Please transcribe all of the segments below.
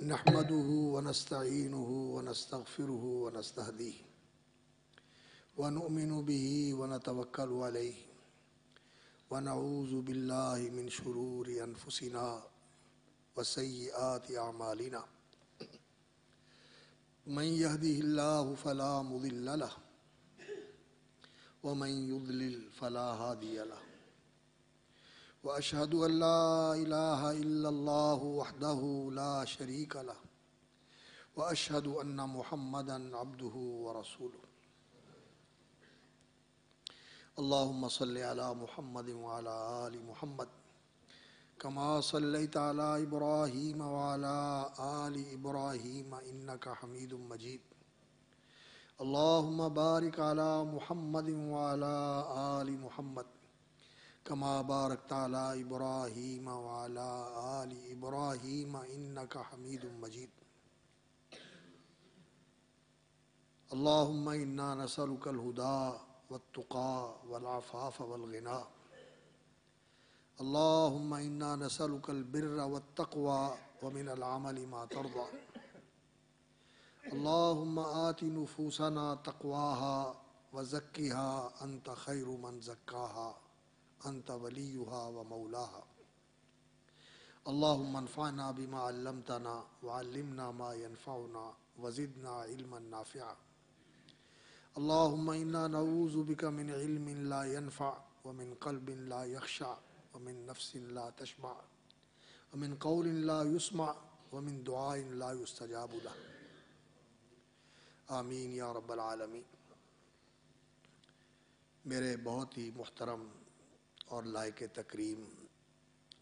نحمده ونستعينه ونستغفره ونستهديه ونؤمن به ونتوكل عليه ونعوذ بالله من شرور أنفسنا وسيئات أعمالنا من يهده الله فلا مضل له ومن يضلل فلا هادي له وأشهد أن لا إله إلا الله وحده لا شريك له وأشهد أن محمدًا عبده ورسوله اللهم صل على محمد وعلى آل محمد كما صليت على إبراهيم وعلى آل إبراهيم إنك حميد مجيد اللهم بارك على محمد وعلى آل محمد كما باركت على إبراهيم وعلى آل إبراهيم إنك حميد مجيد اللهم إنا نسألك الهدى والتقى والعفاف والغنى اللهم إنا نسألك البر والتقوى ومن العمل ما ترضى اللهم آت نفوسنا تقواها وزكها أنت خير من زكاها أنت وليها ومولاها اللهم انفعنا بما علمتنا وعلمنا ما ينفعنا وزدنا علما نافعا اللهم إنا نعوذ بك من علم لا ينفع ومن قلب لا يخشع ومن نفس لا تشبع ومن قول لا يسمع ومن دعاء لا يستجاب له آمین یا رب العالمین۔ میرے بہت ہی محترم اور لائق تکریم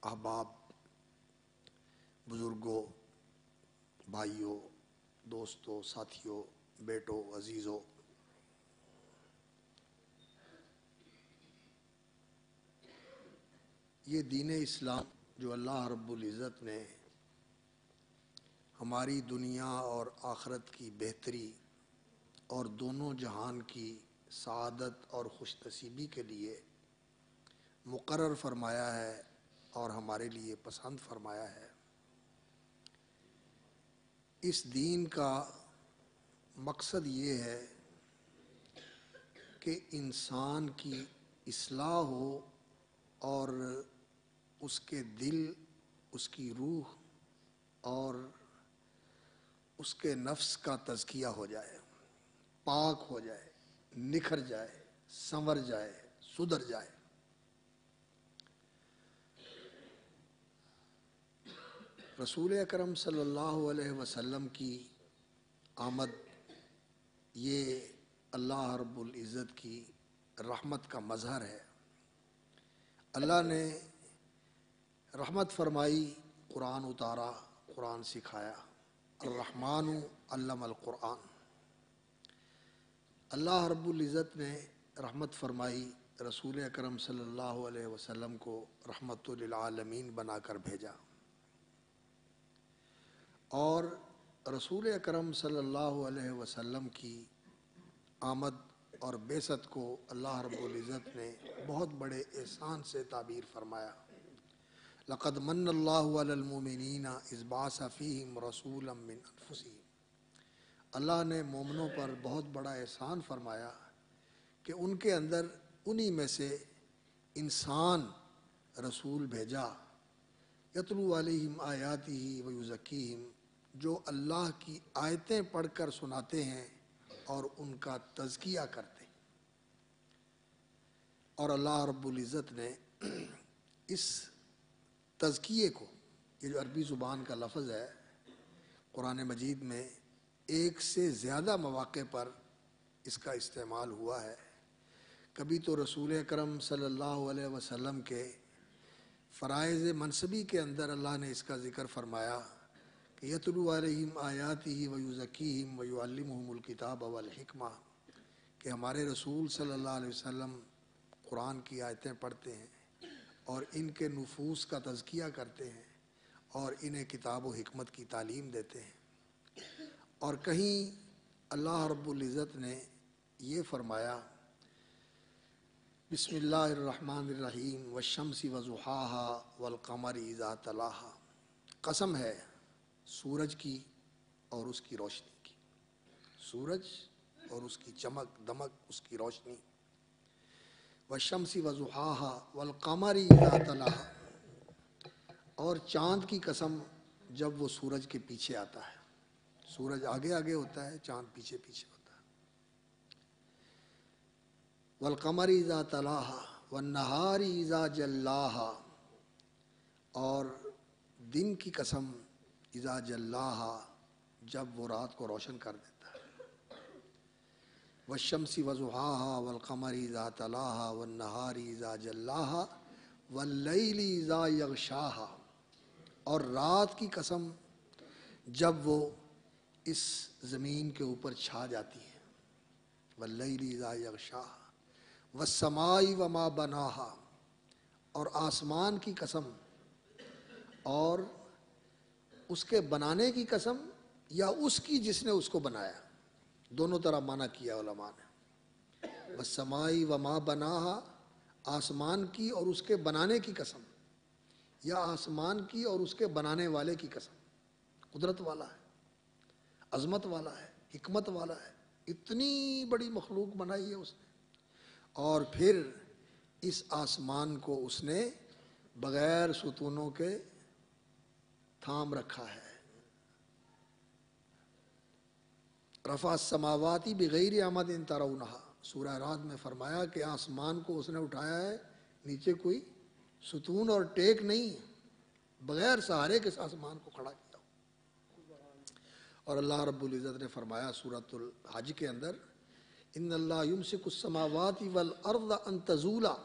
احباب، بزرگوں، بھائیوں، دوستوں، ساتھیوں، بیٹوں، عزیزوں، یہ دین اسلام جو اللہ رب العزت نے ہماری دنیا اور آخرت کی بہتری اور دونوں جہان کی سعادت اور خوش نصیبی کے لیے مقرر فرمایا ہے اور ہمارے لیے پسند فرمایا ہے، اس دین کا مقصد یہ ہے کہ انسان کی اصلاح ہو اور اس کے دل، اس کی روح اور اس کے نفس کا تزکیہ ہو جائے، پاک ہو جائے، نکھر جائے، سنور جائے، سدھر جائے۔ رسول اکرم صلی اللہ علیہ وسلم کی آمد یہ اللہ رب العزت کی رحمت کا مظہر ہے۔ اللہ نے رحمت فرمائی، قرآن اتارا، قرآن سکھایا، الرحمن علم القرآن۔ اللہ رب العزت نے رحمت فرمائی، رسول اکرم صلی اللہ علیہ وسلم کو رحمت للعالمین بنا کر بھیجا، اور رسول اکرم صلی اللہ علیہ وسلم کی آمد اور بعثت کو اللہ رب العزت نے بہت بڑے احسان سے تعبیر فرمایا۔ لقد من اللہ علی المؤمنین اذ بعث فیہم رسولا من انفسہم۔ اللہ نے مومنوں پر بہت بڑا احسان فرمایا کہ ان کے اندر انہی میں سے انسان رسول بھیجا، یتلو علیہم آیاتہ ویزکیہم، جو اللہ کی آیتیں پڑھ کر سناتے ہیں اور ان کا تزکیہ کرتے ہیں۔ اور اللہ رب العزت نے اس تزکیے کو، یہ جو عربی زبان کا لفظ ہے، قرآن مجید میں ایک سے زیادہ مواقع پر اس کا استعمال ہوا ہے۔ کبھی تو رسول اکرم صلی اللہ علیہ وسلم کے فرائض منصبی کے اندر اللہ نے اس کا ذکر فرمایا کہ یتلو علیہم آیاتہ ویزکیہم ویعلمہم الکتاب والحکمہ، کہ ہمارے رسول صلی اللہ علیہ وسلم قرآن کی آیتیں پڑھتے ہیں اور ان کے نفوس کا تزکیہ کرتے ہیں اور انہیں کتاب و حکمت کی تعلیم دیتے ہیں۔ اور کہیں اللہ رب العزت نے یہ فرمایا، بسم اللہ الرحمن الرحیم والشمس وضحاہا والقمر اذا تلاہا، قسم ہے سورج کی اور اس کی روشنی کی، سورج اور اس کی چمک دمک، اس کی روشنی. والشمس وضحاها والقمر اذا تلاها، اور چاند کی قسم جب وہ سورج کے پیچھے آتا ہے. سورج آگے آگے ہوتا ہے، چاند پیچھے پیچھے ہوتا ہے. والقمر اذا تلاها والنهار اذا جلاها، اور دن کی قسم اذا جلاها جب وہ رات کو روشن کر دیتا ہے. والشمس وضحاها والقمر اذا تلاها والنهار اذا جلاها واللیل اذا یغشاها، اور رات کی قسم جب وہ اس زمین کے اوپر چھا جاتی ہے. واللیل اذا یغشاها والسماء وما بناها، اور آسمان کی قسم اور اس کے بنانے کی قسم یا اس کی جس نے اس کو بنایا. دونوں طرح معنی کیا علماء نے. والسماء وما بناها، آسمان کی اور اس کے بنانے کی قسم، یا آسمان کی اور اس کے بنانے والے کی قسم. قدرت والا ہے، عظمت والا ہے، حکمت والا ہے، اتنی بڑی مخلوق بنائی ہے اس نے. اور پھر اس آسمان کو اس نے بغیر ستونوں کے تھام رکھا ہے. رفع السماوات بغیر عمد ترونها، سورہ رعد میں فرمایا کہ آسمان کو اس نے اٹھایا ہے، نیچے کوئی ستون اور ٹیک نہیں، بغیر سہارے کے آسمان کو کھڑا کیا. اور اللہ رب العزت نے فرمایا سورۃ الحج کے اندر، ان اللہ یمسک السماوات والارض ان تزولا،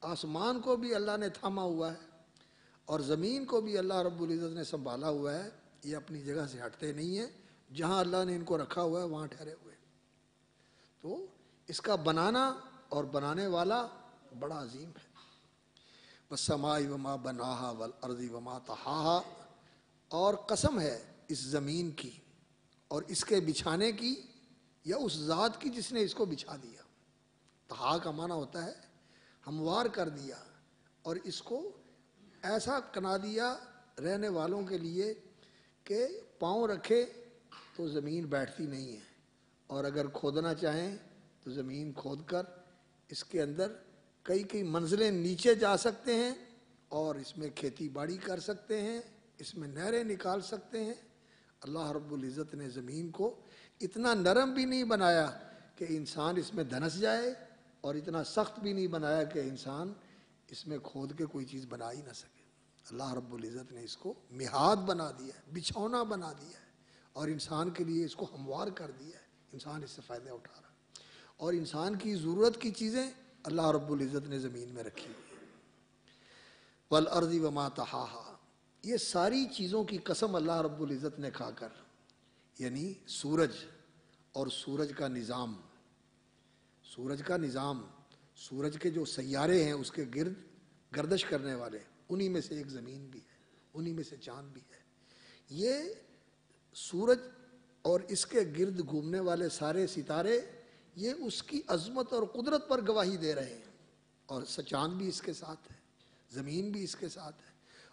آسمان کو بھی اللہ نے تھاما ہوا ہے اور زمین کو بھی اللہ رب العزت نے سنبھالا ہوا ہے. یہ اپنی جگہ سے ہٹتے نہیں ہیں، جہاں اللہ نے ان کو رکھا ہوا ہے وہاں ٹھہرے ہوئے. تو اس کا بنانا اور بنانے والا بڑا عظیم ہے. والسماء وما بناها والارض وما طحاها، اور قسم ہے اس زمین کی اور اس کے بچھانے کی، یا اس ذات کی جس نے اس کو بچھا دیا. طحا کا معنی ہوتا ہے ہموار کر دیا، اور اس کو ایسا بنا دیا رہنے والوں کے لیے کہ پاؤں رکھے تو زمین بیٹھتی نہیں ہے، اور اگر کھودنا چاہیں تو زمین کھود کر اس کے اندر کئی کئی منزلیں نیچے جا سکتے ہیں اور اس میں کھیتی باڑی کر سکتے ہیں، اس میں نہریں نکال سکتے ہیں. اللہ رب العزت نے زمین کو اتنا نرم بھی نہیں بنایا کہ انسان اس میں دھنس جائے، اور اتنا سخت بھی نہیں بنایا کہ انسان اس میں کھود کے کوئی چیز بنا ہی نہ سکے. اللہ رب العزت نے اس کو مہاد بنا دیا ہے، بچھونا بنا دیا ہے، اور انسان کے لیے اس کو ہموار کر دیا ہے. انسان اس سے فائدہ اٹھا رہا ہے، اور انسان کی ضرورت کی چیزیں اللہ رب العزت نے زمین میں رکھی ہوئی ہیں. والارض وما طحاها، یہ ساری چیزوں کی قسم اللہ رب العزت نے کھا کر، یعنی سورج اور سورج کا نظام، سورج کا نظام، سورج کے جو سیارے ہیں اس کے گرد گردش کرنے والے، انہی میں سے ایک زمین بھی ہے، انہی میں سے چاند بھی ہے. یہ سورج اور اس کے گرد گھومنے والے سارے ستارے، یہ اس کی عظمت اور قدرت پر گواہی دے رہے ہیں. اور چاند بھی اس کے ساتھ ہے، زمین بھی اس کے ساتھ ہے.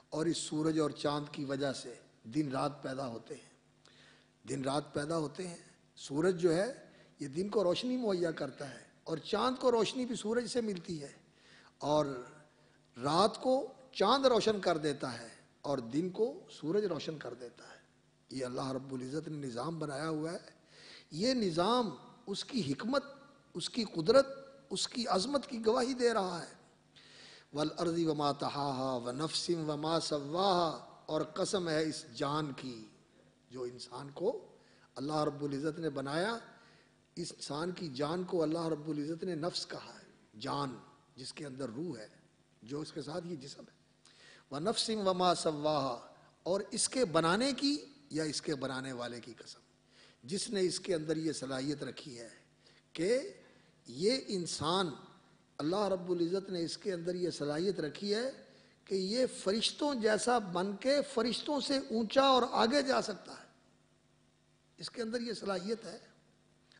اور اس سورج اور چاند کی وجہ سے دن رات پیدا ہوتے ہیں، دن رات پیدا ہوتے ہیں. سورج جو ہے یہ دن کو روشنی مہیا کرتا ہے، اور چاند کو روشنی بھی سورج سے ملتی ہے، اور رات کو چاند روشن کر دیتا ہے اور دن کو سورج روشن کر دیتا ہے. یہ اللہ رب العزت نے نظام بنایا ہوا ہے. یہ نظام اس کی حکمت، اس کی قدرت، اس کی عظمت کی گواہی دے رہا ہے. والارض وما طحاها ونفس وما سواها، اور قسم ہے اس جان کی جو انسان کو اللہ رب العزت نے بنایا. اس انسان کی جان کو اللہ رب العزت نے نفس کہا ہے، جان جس کے اندر روح ہے، جو اس کے ساتھ یہ جسم ہے. ونفس وما سواها، اور اس کے بنانے کی یا اس کے بنانے والے کی قسم، جس نے اس کے اندر یہ صلاحیت رکھی ہے کہ یہ انسان، اللہ رب العزت نے اس کے اندر یہ صلاحیت رکھی ہے کہ یہ فرشتوں جیسا بن کے فرشتوں سے اونچا اور آگے جا سکتا ہے. اس کے اندر یہ صلاحیت ہے،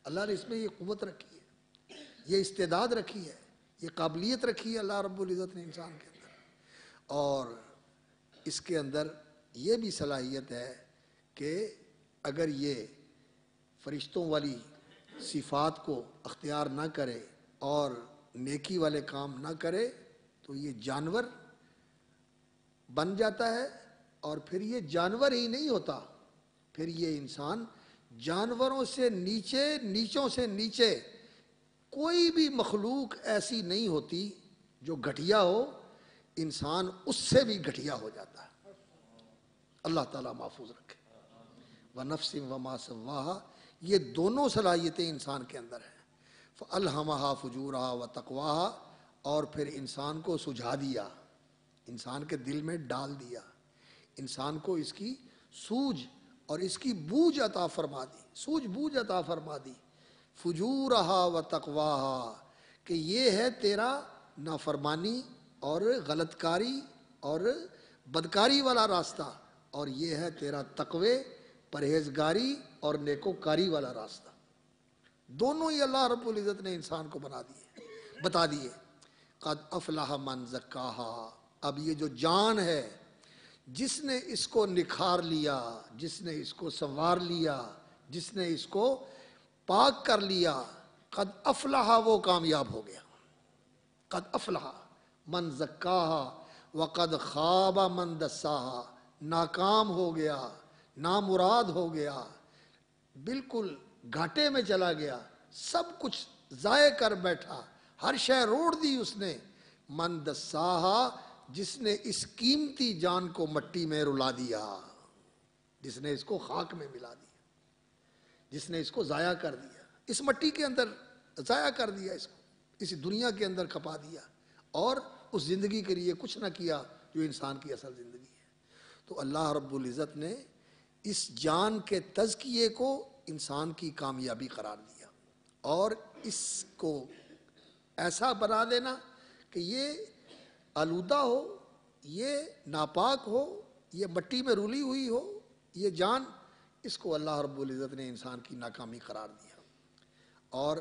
اللہ نے اس میں یہ قوت رکھی ہے، یہ استعداد رکھی ہے، یہ قابلیت رکھی ہے اللہ رب العزت نے انسان کے اندر. اور اس کے اندر یہ بھی صلاحیت ہے کہ اگر یہ فرشتوں والی صفات کو اختیار نہ کرے اور نیکی والے کام نہ کرے تو یہ جانور بن جاتا ہے، اور پھر یہ جانور ہی نہیں ہوتا، پھر یہ انسان جانوروں سے نیچے، نیچوں سے نیچے کوئی بھی مخلوق ایسی نہیں ہوتی جو گھٹیا ہو، انسان اس سے بھی گھٹیا ہو جاتا ہے۔ اللہ تعالیٰ محفوظ رکھے۔ وَنَفْسٍ وَمَا سَوَّاهَا، یہ دونوں صلاحیتیں انسان کے اندر ہیں۔ فَأَلْهَمَهَا فُجُورَهَا وَتَقْوَاهَا، اور پھر انسان کو سجھا دیا، انسان کے دل میں ڈال دیا، انسان کو اس کی سوجھ اور اس کی بوجھ عطا فرما دی، سوجھ بوجھ عطا فرما دی۔ فُجُورَهَا وَتَقْوَاهَا، کہ یہ ہے تیرا نافرمانی اور غلط کاری اور بدکاری والا راستہ، اور یہ ہے تیرا تقوی، پرہیزگاری اور نیکوکاری والا راستہ۔ دونوں ہی اللہ رب العزت نے انسان کو بتا دیے۔ قد افلح من زکاہا، اب یہ جو جان ہے جس نے اس کو نکھار لیا، جس نے اس کو سنوار لیا، جس نے اس کو پاک کر لیا، قد افلح، وہ کامیاب ہو گیا۔ قد افلح من زکاہا وقد خاب من دساہا، ناکام ہو گیا، نامراد ہو گیا، بالکل گھاٹے میں چلا گیا، سب کچھ ضائع کر بیٹھا، ہر شے روڑ دی اس نے۔ من دساہا، جس نے اس قیمتی جان کو مٹی میں رلا دیا، جس نے اس کو خاک میں ملا دیا، جس نے اس کو ضائع کر دیا، اس مٹی کے اندر ضائع کر دیا، اس کو اسی دنیا کے اندر کھپا دیا، اور اس زندگی کے لیے کچھ نہ کیا جو انسان کی اصل زندگی ہے۔ تو اللہ رب العزت نے اس جان کے تزکیے کو انسان کی کامیابی قرار دیا، اور اس کو ایسا بنا دینا کہ یہ آلودہ ہو، یہ ناپاک ہو، یہ مٹی میں رلی ہوئی ہو، یہ جان، اس کو اللہ رب العزت نے انسان کی ناکامی قرار دیا۔ اور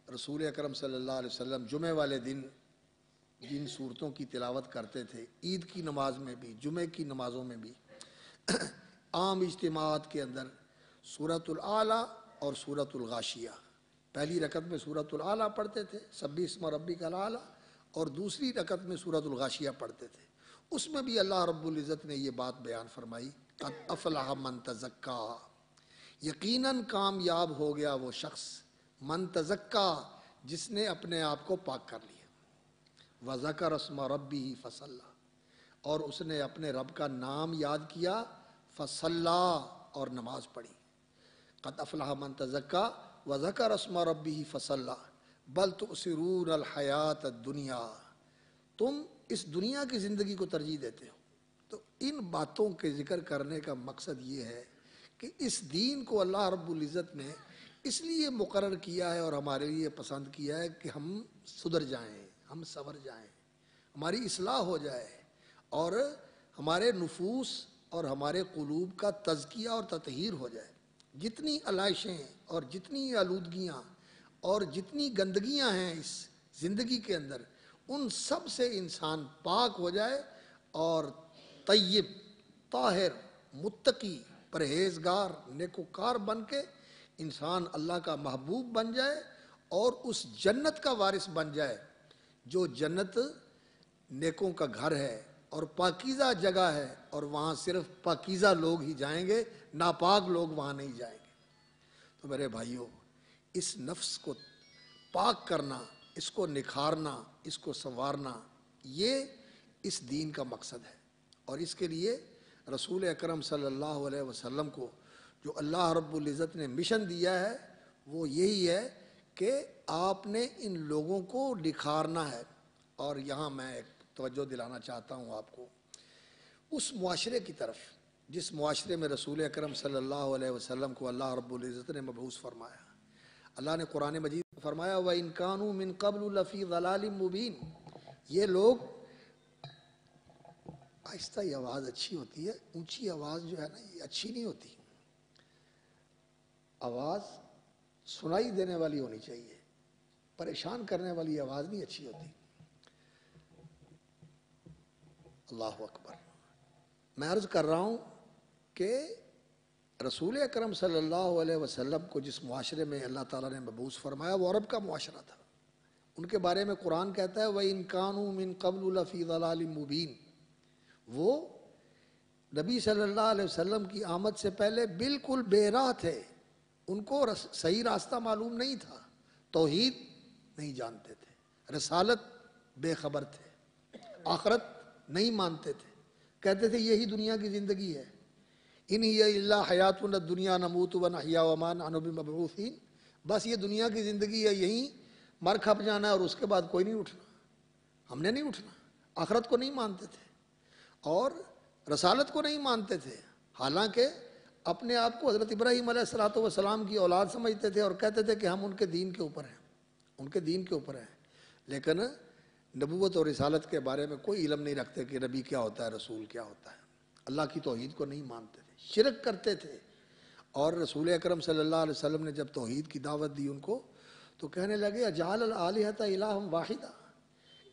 رسول اکرم صلی اللہ علیہ وسلم جمعے والے دن جن صورتوں کی تلاوت کرتے تھے، عید کی نماز میں بھی، جمعے کی نمازوں میں بھی، عام اجتماعات کے اندر سورۃ الاعلیٰ اور سورۃ الغاشیہ، پہلی رکعت میں سورۃ الاعلیٰ پڑھتے تھے، سبح اسم ربک الاعلیٰ، اور دوسری رکعت میں سورۃ الغاشیہ پڑھتے تھے۔ اس میں بھی اللہ رب العزت نے یہ بات بیان فرمائی، قد افلح من تزکا، یقیناً کامیاب ہو گیا وہ شخص، من تزکا، جس نے اپنے آپ کو پاک کر لیا، وذکر اسم ربہ فصلی، اور اس نے اپنے رب کا نام یاد کیا، فصلی، اور نماز پڑھی۔ قد افلح من تزکا وذکر اسم ربہ فصلی، بل تؤثرون الحیات الدنیا، تم اس دنیا کی زندگی کو ترجیح دیتے ہو۔ تو ان باتوں کے ذکر کرنے کا مقصد یہ ہے کہ اس دین کو اللہ رب العزت نے اس لیے مقرر کیا ہے اور ہمارے لیے پسند کیا ہے کہ ہم سدھر جائیں، ہم سنور جائیں، ہماری اصلاح ہو جائے، اور ہمارے نفوس اور ہمارے قلوب کا تزکیہ اور تطہیر ہو جائے۔ جتنی علائشیں اور جتنی آلودگیاں اور جتنی گندگیاں ہیں اس زندگی کے اندر، ان سب سے انسان پاک ہو جائے، اور طیب، طاہر، متقی، پرہیزگار، نیکوکار بن کے انسان اللہ کا محبوب بن جائے، اور اس جنت کا وارث بن جائے جو جنت نیکوں کا گھر ہے اور پاکیزہ جگہ ہے، اور وہاں صرف پاکیزہ لوگ ہی جائیں گے، ناپاک لوگ وہاں نہیں جائیں گے۔ تو میرے بھائیوں، اس نفس کو پاک کرنا، اس کو نکھارنا، اس کو سنوارنا، یہ اس دین کا مقصد ہے۔ اور اس کے لیے رسول اکرم صلی اللہ علیہ وسلم کو جو اللہ رب العزت نے مشن دیا ہے، وہ یہی ہے کہ آپ نے ان لوگوں کو نکھارنا ہے۔ اور یہاں میں ایک توجہ دلانا چاہتا ہوں آپ کو اس معاشرے کی طرف جس معاشرے میں رسول اکرم صلی اللہ علیہ وسلم کو اللہ رب العزت نے مبعوث فرمایا۔ اللہ نے قرآن مجید میں فرمایا، وَإِن كَانُوا مِن قَبْلُ لَفِي ضَلَالٍ مُبِينٍ، یہ لوگ، آہستہ یہ آواز اچھی ہوتی ہے، اونچی آواز جو ہے نا یہ اچھی نہیں ہوتی، آواز سنائی دینے والی ہونی چاہیے، پریشان کرنے والی آواز نہیں اچھی ہوتی۔ اللہ اکبر۔ میں عرض کر رہا ہوں کہ رسول اکرم صلی اللہ علیہ وسلم کو جس معاشرے میں اللہ تعالیٰ نے مبعوث فرمایا وہ عرب کا معاشرہ تھا. ان کے بارے میں قرآن کہتا ہے وَإِن كَانُوا مِن قَبْلُ لَفِي ضَلَالٍ مُبِينٍ. وہ نبی صلی اللہ علیہ وسلم کی آمد سے پہلے بالکل بے راہ تھے. ان کو صحیح راستہ معلوم نہیں تھا، توحید نہیں جانتے تھے، رسالت بے خبر تھے، آخرت نہیں مانتے تھے. کہتے تھے یہی دنیا کی زندگی ہے، ان ہی الا حیاتنا الدنیا نموت ونحیا وما نحن بمبعوثین. بس یہ دنیا کی زندگی ہے، یہیں مر کھپ جانا ہے اور اس کے بعد کوئی نہیں اٹھنا. ہم نے نہیں اٹھنا. آخرت کو نہیں مانتے تھے اور رسالت کو نہیں مانتے تھے، حالانکہ اپنے آپ کو حضرت ابراہیم علیہ الصلوۃ والسلام کی اولاد سمجھتے تھے اور کہتے تھے کہ ہم ان کے دین کے اوپر ہیں، ان کے دین کے اوپر ہیں. لیکن نبوت اور رسالت کے بارے میں کوئی علم نہیں رکھتے کہ نبی کیا ہوتا ہے، رسول کیا ہوتا ہے. اللہ کی توحید کو نہیں مانتے تھے، شرک کرتے تھے. اور رسول اکرم صلی اللہ علیہ وسلم نے جب توحید کی دعوت دی ان کو تو کہنے لگے اجعل الآلہۃ الہا واحدا.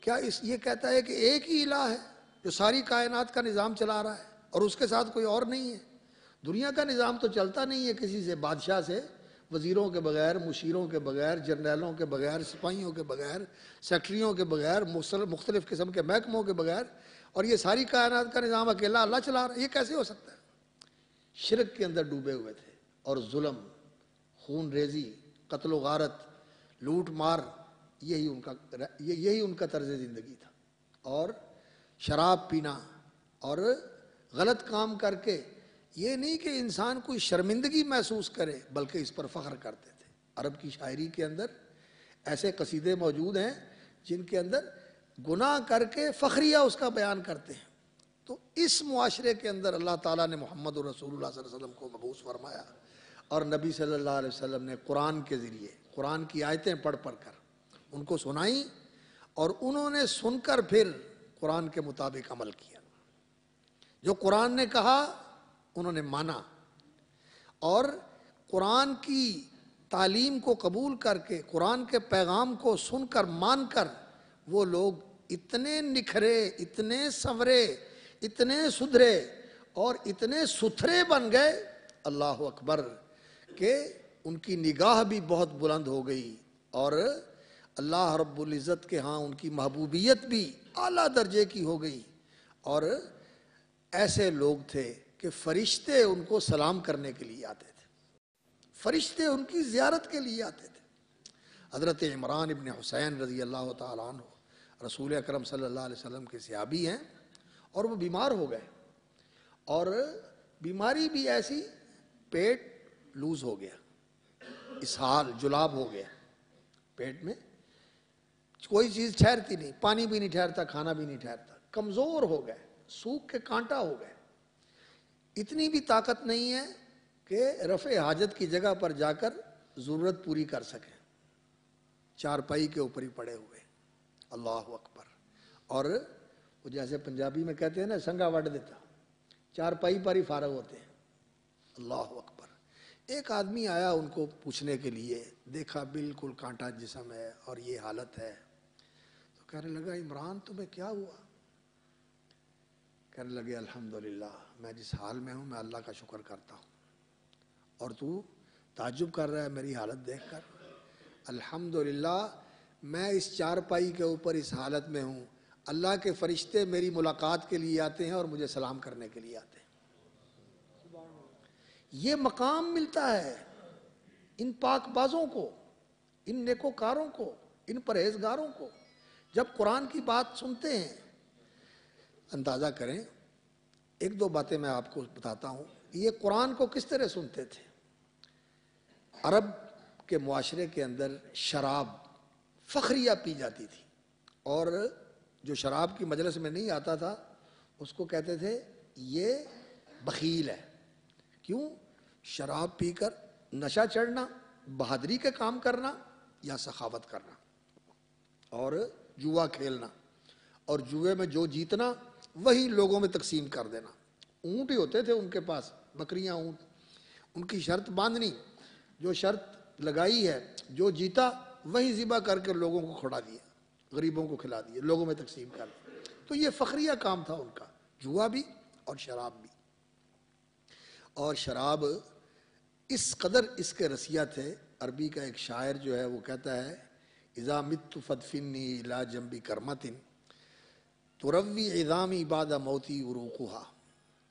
کیا یہ کہتا ہے کہ ایک ہی الہ ہے جو ساری کائنات کا نظام چلا رہا ہے اور اس کے ساتھ کوئی اور نہیں ہے؟ دنیا کا نظام تو چلتا نہیں ہے کسی سے، بادشاہ سے، وزیروں کے بغیر، مشیروں کے بغیر، جرنیلوں کے بغیر، سپاہیوں کے بغیر، سیکٹریوں کے بغیر، مختلف قسم کے محکموں کے بغیر، اور یہ ساری کائنات کا نظام اکیلا اللہ چلا رہا ہے. یہ کیسے ہو سکتا ہے؟ شرک کے اندر ڈوبے ہوئے تھے اور ظلم، خون ریزی، قتل و غارت، لوٹ مار، یہی ان کا طرز زندگی تھا. اور شراب پینا اور غلط کام کر کے یہ نہیں کہ انسان کوئی شرمندگی محسوس کرے بلکہ اس پر فخر کرتے تھے. عرب کی شاعری کے اندر ایسے قصیدے موجود ہیں جن کے اندر گناہ کر کے فخریہ اس کا بیان کرتے ہیں. تو اس معاشرے کے اندر اللہ تعالیٰ نے محمد رسول اللہ صلی اللہ علیہ وسلم کو مبعوث فرمایا اور نبی صلی اللہ علیہ وسلم نے قرآن کے ذریعے قرآن کی آیتیں پڑھ کر ان کو سنائیں اور انہوں نے سن کر پھر قرآن کے مطابق عمل کیا. جو قرآن نے کہا انہوں نے مانا اور قرآن کی تعلیم کو قبول کر کے قرآن کے پیغام کو سن کر مان کر وہ لوگ اتنے نکھرے، اتنے سنورے، اتنے سدھرے اور اتنے ستھرے بن گئے، اللہ اکبر، کہ ان کی نگاہ بھی بہت بلند ہو گئی اور اللہ رب العزت کے ہاں ان کی محبوبیت بھی اعلیٰ درجے کی ہو گئی. اور ایسے لوگ تھے کہ فرشتے ان کو سلام کرنے کے لیے آتے تھے، فرشتے ان کی زیارت کے لیے آتے تھے. حضرت عمران ابن حسین رضی اللہ تعالیٰ عنہ رسول اکرم صلی اللہ علیہ وسلم کے صحابی ہیں اور وہ بیمار ہو گئے اور بیماری بھی ایسی، پیٹ لوز ہو گیا، اسہال، جلاب ہو گیا، پیٹ میں کوئی چیز ٹھہرتی نہیں، پانی بھی نہیں ٹھہرتا، کھانا بھی نہیں ٹھہرتا، کمزور ہو گئے، سوکھ کے کانٹا ہو گئے. اتنی بھی طاقت نہیں ہے کہ رفع حاجت کی جگہ پر جا کر ضرورت پوری کر سکیں، چارپائی کے اوپر ہی پڑے ہوئے. اللہ اکبر. اور وہ جیسے پنجابی میں کہتے ہیں نا سنگا وڈ دیتا، چارپائی پر ہی فارغ ہوتے ہیں. اللہ اکبر. ایک آدمی آیا ان کو پوچھنے کے لیے، دیکھا بالکل کانٹا جسم ہے اور یہ حالت ہے، تو کہنے لگا عمران تمہیں کیا ہوا؟ کہنے لگے الحمدللہ میں جس حال میں ہوں میں اللہ کا شکر کرتا ہوں، اور تو تعجب کر رہا ہے میری حالت دیکھ کر. الحمدللہ میں اس چارپائی کے اوپر اس حالت میں ہوں، اللہ کے فرشتے میری ملاقات کے لیے آتے ہیں اور مجھے سلام کرنے کے لیے آتے ہیں. یہ مقام ملتا ہے ان پاک بازوں کو، ان نیکوکاروں کو، ان پرہیزگاروں کو جب قرآن کی بات سنتے ہیں. اندازہ کریں، ایک دو باتیں میں آپ کو بتاتا ہوں. یہ قرآن کو کس طرح سنتے تھے؟ عرب کے معاشرے کے اندر شراب فخریہ پی جاتی تھی اور جو شراب کی مجلس میں نہیں آتا تھا اس کو کہتے تھے یہ بخیل ہے. کیوں؟ شراب پی کر نشہ چڑھنا، بہادری کے کام کرنا یا سخاوت کرنا اور جوا کھیلنا، اور جوئے میں جو جیتنا وہی لوگوں میں تقسیم کر دینا. اونٹ ہی ہوتے تھے ان کے پاس، بکریاں، اونٹ. ان کی شرط باندھنی، جو شرط لگائی ہے جو جیتا وہی ذبح کر کے لوگوں کو کھڑا دیا، غریبوں کو کھلا دیا، لوگوں میں تقسیم کر دیا. تو یہ فخریہ کام تھا ان کا، جوا بھی اور شراب بھی. اور شراب اس قدر اس کے رسیت ہے. عربی کا ایک شاعر جو ہے وہ کہتا ہے اذا مت فدفنی الی جنبی کرمت تروی عظامی بعد موتی عروقها.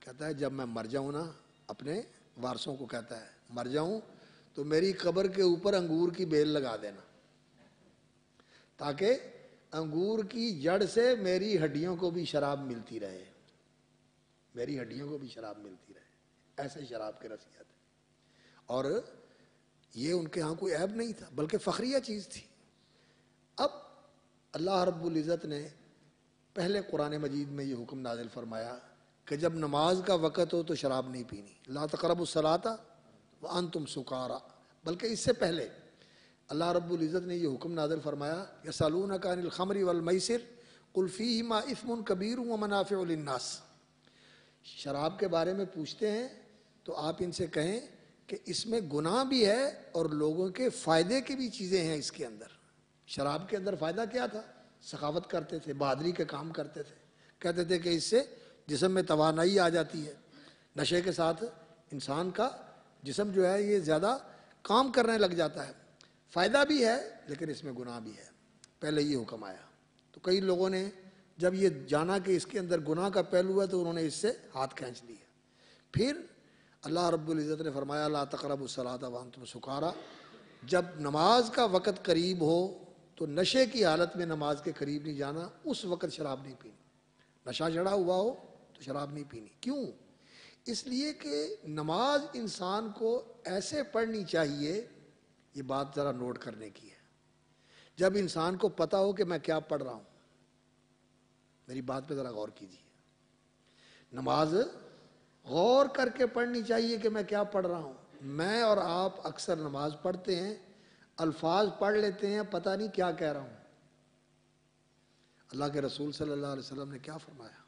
کہتا ہے جب میں مر جاؤں نا، اپنے وارثوں کو کہتا ہے مر جاؤں تو میری قبر کے اوپر انگور کی بیل لگا دینا، تاکہ انگور کی جڑ سے میری ہڈیوں کو بھی شراب ملتی رہے، میری ہڈیوں کو بھی شراب ملتی رہے. ایسے شراب کے رسیت ہے. اور یہ ان کے ہاں کوئی عیب نہیں تھا، بلکہ فخریہ چیز تھی. اب اللہ رب العزت نے پہلے قرآن مجید میں یہ حکم نازل فرمایا کہ جب نماز کا وقت ہو تو شراب نہیں پینی. لا تقربوا الصلاۃ وانتم سکارا. بلکہ اس سے پہلے اللہ رب العزت نے یہ حکم نازل فرمایا یسألونک عن الخمر والمیسر قل فیہما اثم کبیر ومنافع للناس. شراب کے بارے میں پوچھتے ہیں تو آپ ان سے کہیں کہ اس میں گناہ بھی ہے اور لوگوں کے فائدے کی بھی چیزیں ہیں اس کے اندر. شراب کے اندر فائدہ کیا تھا؟ سخاوت کرتے تھے، بہادری کے کام کرتے تھے، کہتے تھے کہ اس سے جسم میں توانائی آ جاتی ہے. نشے کے ساتھ انسان کا جسم جو ہے یہ زیادہ کام کرنے لگ جاتا ہے. فائدہ بھی ہے لیکن اس میں گناہ بھی ہے. پہلے یہ حکم آیا تو کئی لوگوں نے جب یہ جانا کہ اس کے اندر گناہ کا پہلو ہے تو انہوں نے اس سے ہاتھ کھینچ لیا. پھر اللہ رب العزت نے فرمایا لا تقربوا الصلاۃ وانتم سکارا. جب نماز کا وقت قریب ہو تو نشے کی حالت میں نماز کے قریب نہیں جانا، اس وقت شراب نہیں پینی. نشہ چڑھا ہوا ہو تو شراب نہیں پینی. کیوں؟ اس لیے کہ نماز انسان کو ایسے پڑھنی چاہیے، یہ بات ذرا نوٹ کرنے کی ہے، جب انسان کو پتہ ہو کہ میں کیا پڑھ رہا ہوں. میری بات پہ ذرا غور کیجیے. نماز غور کر کے پڑھنی چاہیے کہ میں کیا پڑھ رہا ہوں. میں اور آپ اکثر نماز پڑھتے ہیں، الفاظ پڑھ لیتے ہیں، پتہ نہیں کیا کہہ رہا ہوں. اللہ کے رسول صلی اللہ علیہ وسلم نے کیا فرمایا؟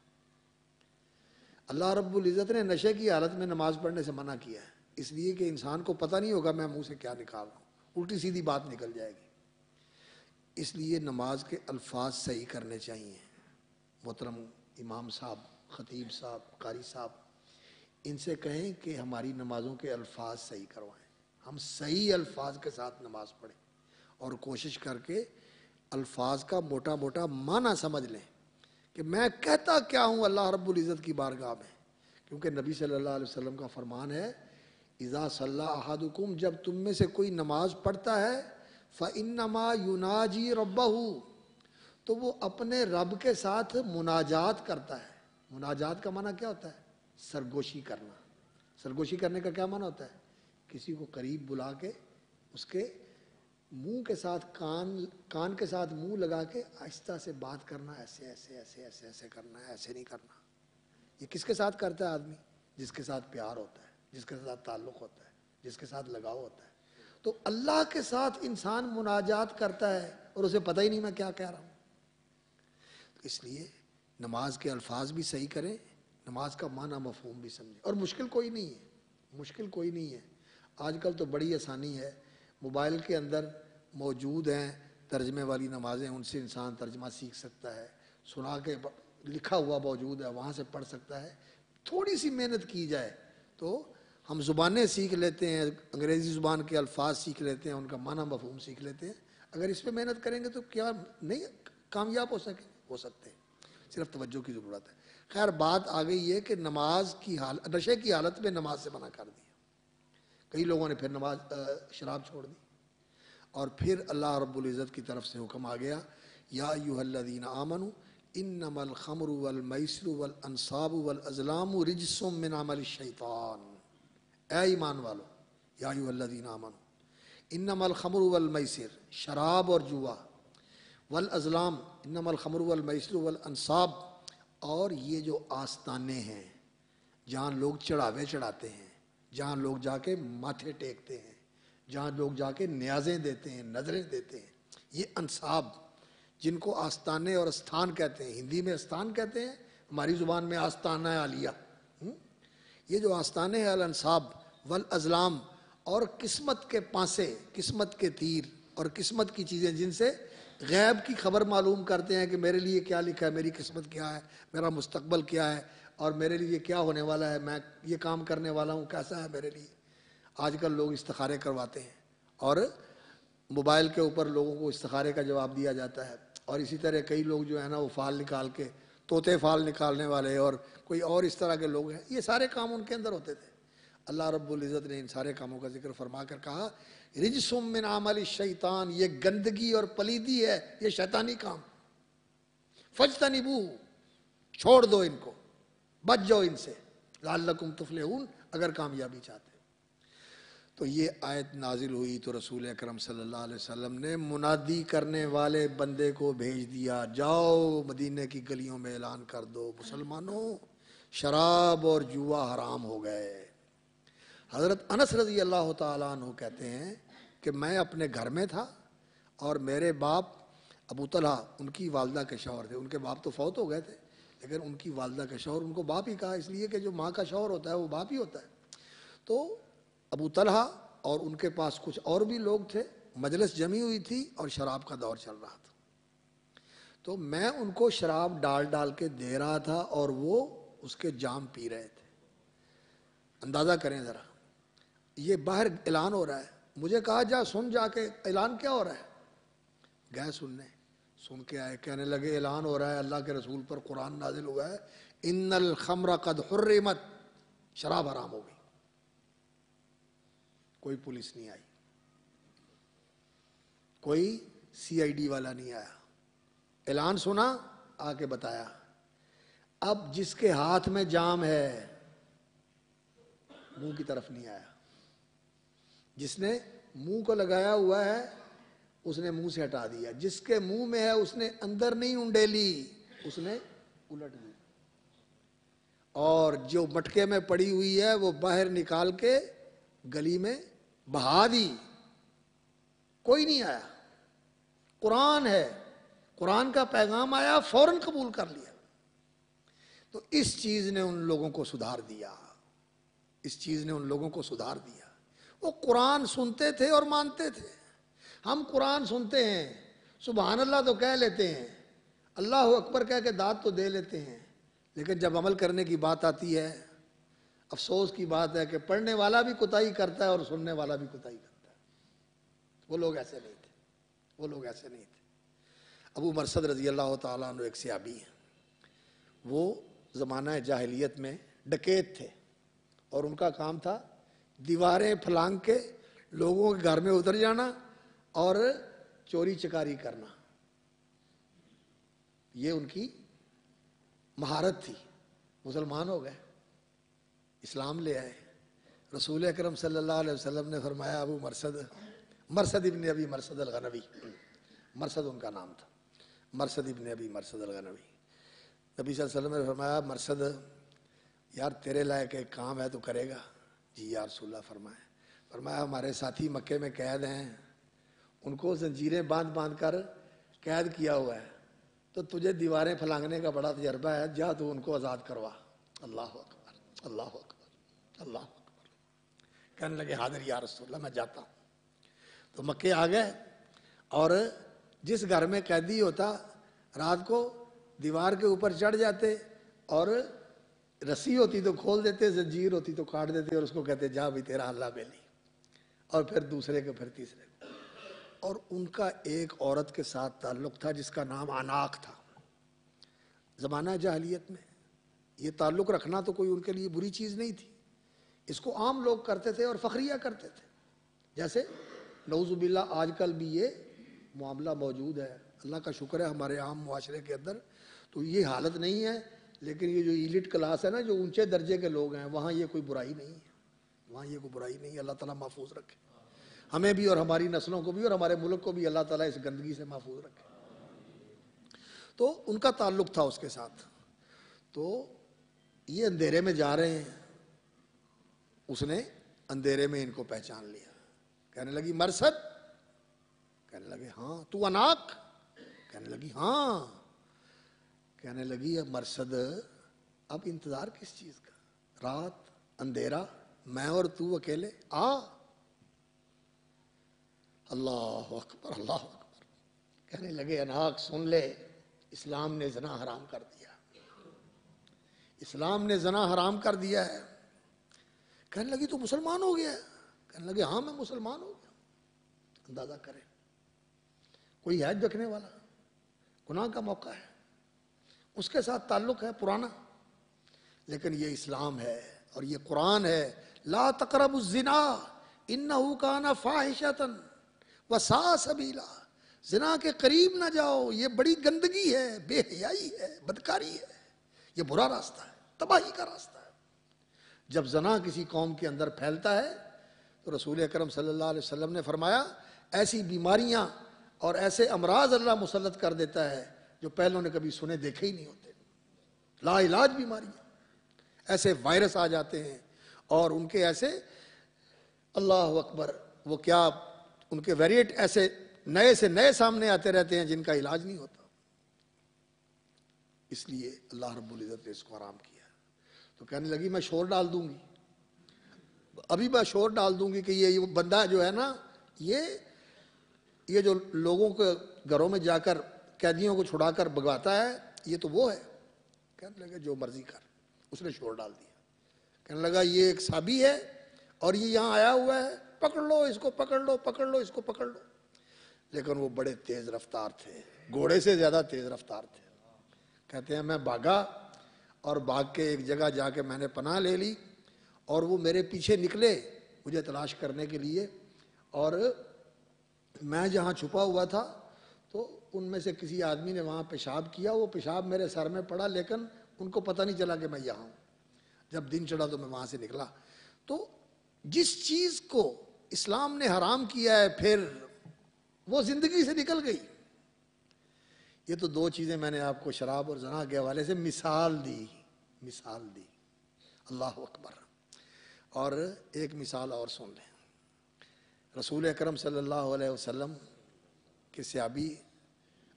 اللہ رب العزت نے نشے کی حالت میں نماز پڑھنے سے منع کیا ہے، اس لیے کہ انسان کو پتہ نہیں ہوگا میں منہ سے کیا نکال رہا ہوں، الٹی سیدھی بات نکل جائے گی. اس لیے نماز کے الفاظ صحیح کرنے چاہیے. محترم امام صاحب، خطیب صاحب، قاری صاحب، ان سے کہیں کہ ہماری نمازوں کے الفاظ صحیح کروائیں. ہم صحیح الفاظ کے ساتھ نماز پڑھیں اور کوشش کر کے الفاظ کا موٹا موٹا معنی سمجھ لیں کہ میں کہتا کیا ہوں اللہ رب العزت کی بارگاہ میں. کیونکہ نبی صلی اللہ علیہ وسلم کا فرمان ہے اذا صلی احدکم، جب تم میں سے کوئی نماز پڑھتا ہے فانما یناجی ربہ، تو وہ اپنے رب کے ساتھ مناجات کرتا ہے. مناجات کا معنی کیا ہوتا ہے؟ سرگوشی کرنا. سرگوشی کرنے کا کیا معنی ہوتا ہے؟ کسی کو قریب بلا کے اس کے منہ کے ساتھ کان کے ساتھ منہ لگا کے آہستہ سے بات کرنا، ایسے ایسے ایسے ایسے ایسے کرنا ہے، ایسے نہیں کرنا. یہ کس کے ساتھ کرتا ہے آدمی؟ جس کے ساتھ پیار ہوتا ہے، جس کے ساتھ تعلق ہوتا ہے، جس کے ساتھ لگاؤ ہوتا ہے. تو اللہ کے ساتھ انسان مناجات کرتا ہے اور اسے پتہ ہی نہیں میں کیا کہہ رہا ہوں. تو اس لیے نماز کے الفاظ بھی صحیح کریں، نماز کا معنی مفہوم بھی سمجھیں. اور مشکل کوئی نہیں ہے، مشکل کوئی نہیں ہے. آج کل تو بڑی آسانی ہے، موبائل کے اندر موجود ہیں ترجمے والی نمازیں، ان سے انسان ترجمہ سیکھ سکتا ہے. سنا کے لکھا ہوا موجود ہے، وہاں سے پڑھ سکتا ہے. تھوڑی سی محنت کی جائے تو ہم زبانیں سیکھ لیتے ہیں، انگریزی زبان کے الفاظ سیکھ لیتے ہیں، ان کا معنی مفہوم سیکھ لیتے ہیں. اگر اس پہ محنت کریں گے تو کیا نہیں کامیاب ہو سکتے ہیں. صرف توجہ کی ضرورت ہے. خیر بات آ گئی ہے کہ نماز کی نشے کی حالت میں نماز سے منع کر دیا. کئی لوگوں نے پھر شراب چھوڑ دی. اور پھر اللہ رب العزت کی طرف سے حکم آ گیا یا ایھا الذین آمنوا انما الخمر والمیسر والانصاب والازلام رجس من عمل الشیطان. اے ایمان والو، یا ایھا الذین آمنوا، انما الخمر والمیسر، شراب اور جوا، والازلام، انما الخمر والمیسر والانصاب، اور یہ جو آستانے ہیں جہاں لوگ چڑھاوے چڑھاتے ہیں، جہاں لوگ جا کے ماتھے ٹیکتے ہیں، جہاں لوگ جا کے نیازیں دیتے ہیں، نظریں دیتے ہیں، یہ انصاب جن کو آستانے اور استھان کہتے ہیں. ہندی میں استھان کہتے ہیں، ہماری زبان میں آستانہ عالیہ. یہ جو آستانے ہیں الانصاب والازلام، اور قسمت کے پانسے، قسمت کے تیر اور قسمت کی چیزیں جن سے غیب کی خبر معلوم کرتے ہیں کہ میرے لیے کیا لکھا ہے، میری قسمت کیا ہے، میرا مستقبل کیا ہے، اور میرے لیے کیا ہونے والا ہے، میں یہ کام کرنے والا ہوں کیسا ہے میرے لیے. آج کل لوگ استخارے کرواتے ہیں اور موبائل کے اوپر لوگوں کو استخارے کا جواب دیا جاتا ہے، اور اسی طرح کئی لوگ جو ہے نا وہ فال نکال کے، طوطے فال نکالنے والے اور کوئی اور اس طرح کے لوگ ہیں، یہ سارے کام ان کے اندر ہوتے تھے۔ اللہ رب العزت نے ان سارے کاموں کا ذکر فرما کر کہا رجس من عمل الشیطان، یہ گندگی اور پلیدی ہے، یہ شیطانی کام، فاجتنبوہ، چھوڑ دو ان کو، بچ جاؤ ان سے، لعلکم تفلحون، اگر کامیابی چاہتے۔ تو یہ آیت نازل ہوئی تو رسول اکرم صلی اللہ علیہ وسلم نے منادی کرنے والے بندے کو بھیج دیا، جاؤ مدینے کی گلیوں میں اعلان کر دو مسلمانوں شراب اور جوا حرام ہو گئے۔ حضرت انس رضی اللہ تعالیٰ عنہ کہتے ہیں کہ میں اپنے گھر میں تھا اور میرے باپ ابو طلحہ، ان کی والدہ کے شوہر تھے، ان کے باپ تو فوت ہو گئے تھے لیکن ان کی والدہ کے شوہر، ان کو باپ ہی کہا اس لیے کہ جو ماں کا شوہر ہوتا ہے وہ باپ ہی ہوتا ہے۔ تو ابو طلحہ اور ان کے پاس کچھ اور بھی لوگ تھے، مجلس جمی ہوئی تھی اور شراب کا دور چل رہا تھا، تو میں ان کو شراب ڈال ڈال کے دے رہا تھا اور وہ اس کے جام پی رہے تھے۔ اندازہ کریں ذرا، یہ باہر اعلان ہو رہا ہے، مجھے کہا جا سن جا کے اعلان کیا ہو رہا ہے، گئے سننے، سن کے آئے، کہنے لگے اعلان ہو رہا ہے اللہ کے رسول پر قرآن نازل ہوا ہے ان الخمر قد حرمت، شراب حرام ہو گئی۔ کوئی پولیس نہیں آئی، کوئی سی آئی ڈی والا نہیں آیا، اعلان سنا آ کے بتایا۔ اب جس کے ہاتھ میں جام ہے منہ کی طرف نہیں آیا، جس نے منہ کو لگایا ہوا ہے اس نے منہ سے ہٹا دیا، جس کے منہ میں ہے اس نے اندر نہیں انڈیلی، اس نے الٹ دی، اور جو مٹکے میں پڑی ہوئی ہے وہ باہر نکال کے گلی میں بہا دی، کوئی نہیں آیا۔ قرآن ہے، قرآن کا پیغام آیا فوراً قبول کر لیا۔ تو اس چیز نے ان لوگوں کو سدھار دیا، اس چیز نے ان لوگوں کو سدھار دیا۔ وہ قرآن سنتے تھے اور مانتے تھے۔ ہم قرآن سنتے ہیں، سبحان اللہ تو کہہ لیتے ہیں، اللہ اکبر کہہ کے داد تو دے لیتے ہیں، لیکن جب عمل کرنے کی بات آتی ہے، افسوس کی بات ہے کہ پڑھنے والا بھی کوتاہی کرتا ہے اور سننے والا بھی کوتاہی کرتا ہے۔ وہ لوگ ایسے نہیں تھے، وہ لوگ ایسے نہیں تھے۔ ابو مرثد رضی اللہ تعالیٰ عنہ ایک صحابی ہیں، وہ زمانہ جاہلیت میں ڈکیت تھے اور ان کا کام تھا دیواریں پھلانگ کے لوگوں کے گھر میں اتر جانا اور چوری چکاری کرنا، یہ ان کی مہارت تھی۔ مسلمان ہو گئے، اسلام لے آئے، رسول اکرم صلی اللہ علیہ وسلم نے فرمایا ابو مرثد، مرثد ابن ابی مرثد الغنوی، مرثد ان کا نام تھا، مرثد ابن ابی مرثد الغنوی، نبی صلی اللہ علیہ وسلم نے فرمایا مرثد یار تیرے لائق ایک کام ہے تو کرے گا؟ جی یا رسول اللہ فرمایا ہمارے ساتھی مکے میں قید ہیں، ان کو زنجیریں باندھ باندھ کر قید کیا ہوا ہے، تو تجھے دیواریں پھلانگنے کا بڑا تجربہ ہے، جا تو ان کو آزاد کروا۔ اللہ اکبر، اللہ اکبر، اللہ اکبر۔ کہنے لگے حاضر یا رسول اللہ، میں جاتا ہوں۔ تو مکے آ گئے اور جس گھر میں قیدی ہوتا رات کو دیوار کے اوپر چڑھ جاتے اور رسی ہوتی تو کھول دیتے، زنجیر ہوتی تو کاٹ دیتے اور اس کو کہتے جا بھی تیرا اللہ بیلی، اور پھر دوسرے کو، پھر تیسرے کو۔ اور ان کا ایک عورت کے ساتھ تعلق تھا جس کا نام عناق تھا۔ زمانہ جاہلیت میں یہ تعلق رکھنا تو کوئی ان کے لیے بری چیز نہیں تھی، اس کو عام لوگ کرتے تھے اور فخریہ کرتے تھے۔ جیسے نعوذ باللہ آج کل بھی یہ معاملہ موجود ہے، اللہ کا شکر ہے ہمارے عام معاشرے کے اندر تو یہ حالت نہیں ہے، لیکن یہ جو ایلیٹ کلاس ہے نا، جو اونچے درجے کے لوگ ہیں، وہاں یہ کوئی برائی نہیں ہے، وہاں یہ کوئی برائی نہیں ہے۔ اللہ تعالیٰ محفوظ رکھے ہمیں بھی اور ہماری نسلوں کو بھی اور ہمارے ملک کو بھی، اللہ تعالیٰ اس گندگی سے محفوظ رکھے۔ تو ان کا تعلق تھا اس کے ساتھ، تو یہ اندھیرے میں جا رہے ہیں، اس نے اندھیرے میں ان کو پہچان لیا، کہنے لگی مرثد، کہنے لگے ہاں، تو عناق، کہنے لگی ہاں، کہنے لگی مرثد اب انتظار کس چیز کا، رات اندھیرا، میں اور تو اکیلے، آ۔ اللہ اکبر، اللہ اکبر۔ کہنے لگے عناق سن لے، اسلام نے زنا حرام کر دیا، اسلام نے زنا حرام کر دیا ہے۔ کہنے لگی تو مسلمان ہو گیا؟ کہنے لگے ہاں میں مسلمان ہو گیا. اندازہ کریں, کوئی ہے دیکھنے والا, گناہ کا موقع ہے, اس کے ساتھ تعلق ہے پرانا, لیکن یہ اسلام ہے اور یہ قرآن ہے. لا تقربوا الزنا انہ کان فاحشۃ وساء سبیلا. زنا کے قریب نہ جاؤ, یہ بڑی گندگی ہے, بے حیائی ہے, بدکاری ہے, یہ برا راستہ ہے, تباہی کا راستہ ہے. جب زنا کسی قوم کے اندر پھیلتا ہے تو رسول اکرم صلی اللہ علیہ وسلم نے فرمایا ایسی بیماریاں اور ایسے امراض اللہ مسلط کر دیتا ہے جو پہلوں نے کبھی سنے دیکھے ہی نہیں ہوتے. لا علاج بیماریاں, ایسے وائرس آ جاتے ہیں اور ان کے ایسے, اللہ اکبر, وہ کیا ان کے ویریٹ ایسے نئے سے نئے سامنے آتے رہتے ہیں جن کا علاج نہیں ہوتا. اس لیے اللہ رب العزت نے اس کو حرام کیا. تو کہنے لگی میں شور ڈال دوں گی, ابھی میں شور ڈال دوں گی کہ یہ بندہ جو ہے نا, یہ جو لوگوں کے گھروں میں جا کر قیدیوں کو چھڑا کر بگاتا ہے, یہ تو وہ ہے. کہنے لگا جو مرضی کر. اس نے شور ڈال دیا, کہنے لگا یہ ایک صحابی ہے اور یہ یہاں آیا ہوا ہے, پکڑ لو اس کو, پکڑ لو, پکڑ لو اس کو, پکڑ لو. لیکن وہ بڑے تیز رفتار تھے, گھوڑے سے زیادہ تیز رفتار تھے. کہتے ہیں میں بھاگا اور بھاگ کے ایک جگہ جا کے میں نے پناہ لے لی اور وہ میرے پیچھے نکلے مجھے تلاش کرنے کے لیے. اور میں جہاں چھپا ہوا تھا تو ان میں سے کسی آدمی نے وہاں پیشاب کیا, وہ پیشاب میرے سر میں پڑا لیکن ان کو پتہ نہیں چلا کہ میں یہاں ہوں. جب دن چڑھا تو میں وہاں سے نکلا. تو جس چیز کو اسلام نے حرام کیا ہے پھر وہ زندگی سے نکل گئی. یہ تو دو چیزیں میں نے آپ کو شراب اور زنا کے حوالے سے مثال دی. اللہ اکبر. اور ایک مثال اور سن لیں. رسول اکرم صلی اللہ علیہ وسلم کے صحابی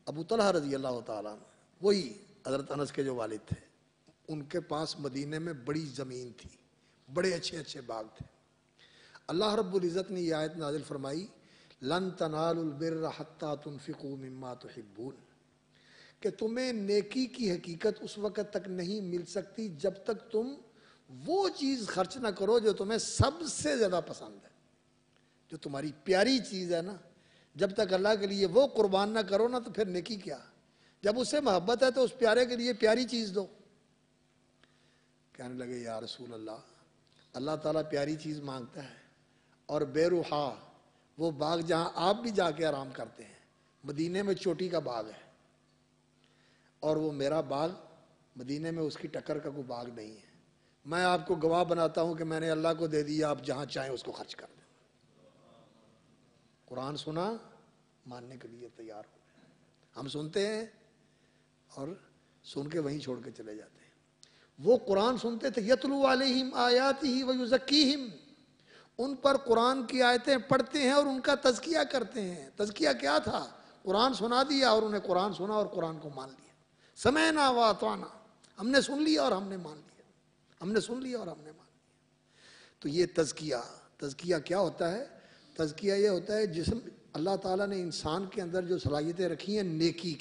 ابو طلحہ رضی اللہ تعالیٰ عنہ, وہی حضرت انس کے جو والد تھے, ان کے پاس مدینے میں بڑی زمین تھی, بڑے اچھے اچھے باغ تھے. اللہ رب العزت نے یہ آیت نازل فرمائی لن تنالوا البر حتى تنفقوا مما تحبون, کہ تمہیں نیکی کی حقیقت اس وقت تک نہیں مل سکتی جب تک تم وہ چیز خرچ نہ کرو جو تمہیں سب سے زیادہ پسند ہے, جو تمہاری پیاری چیز ہے نا. جب تک اللہ کے لیے وہ قربان نہ کرو نا تو پھر نیکی کیا. جب اس سے محبت ہے تو اس پیارے کے لیے پیاری چیز دو. کہنے لگے یا رسول اللہ, اللہ تعالیٰ پیاری چیز مانگتا ہے اور بے روحا وہ باغ جہاں آپ بھی جا کے آرام کرتے ہیں, مدینے میں چوٹی کا باغ ہے اور وہ میرا باغ مدینے میں اس کی ٹکر کا کوئی باغ نہیں ہے. میں آپ کو گواہ بناتا ہوں کہ میں نے اللہ کو دے دیا, آپ جہاں چاہیں اس کو خرچ کر دیں. قرآن سنا, ماننے کے لیے تیار ہو گئے. ہم سنتے ہیں اور سن کے وہیں چھوڑ کے چلے جاتے ہیں. وہ قرآن سنتے تھے یتلو علیہم آیاتہ ویزکیہم, ان پر قرآن کی آیتیں پڑھتے ہیں اور ان کا تزکیہ کرتے ہیں. تزکیہ کیا تھا؟ قرآن سنا دیا اور انہیں قرآن سنا اور قرآن کو مان لیا. سمعنا واطعنا, ہم نے سن لیا اور ہم نے مان لیا, ہم نے سن لیا اور ہم نے مان لیا. تو یہ تزکیہ کیا ہوتا ہے؟ تزکیہ یہ ہوتا ہے جسم اللہ تعالیٰ نے انسان کے اندر جو صلاحیتیں رکھی ہیں نیکی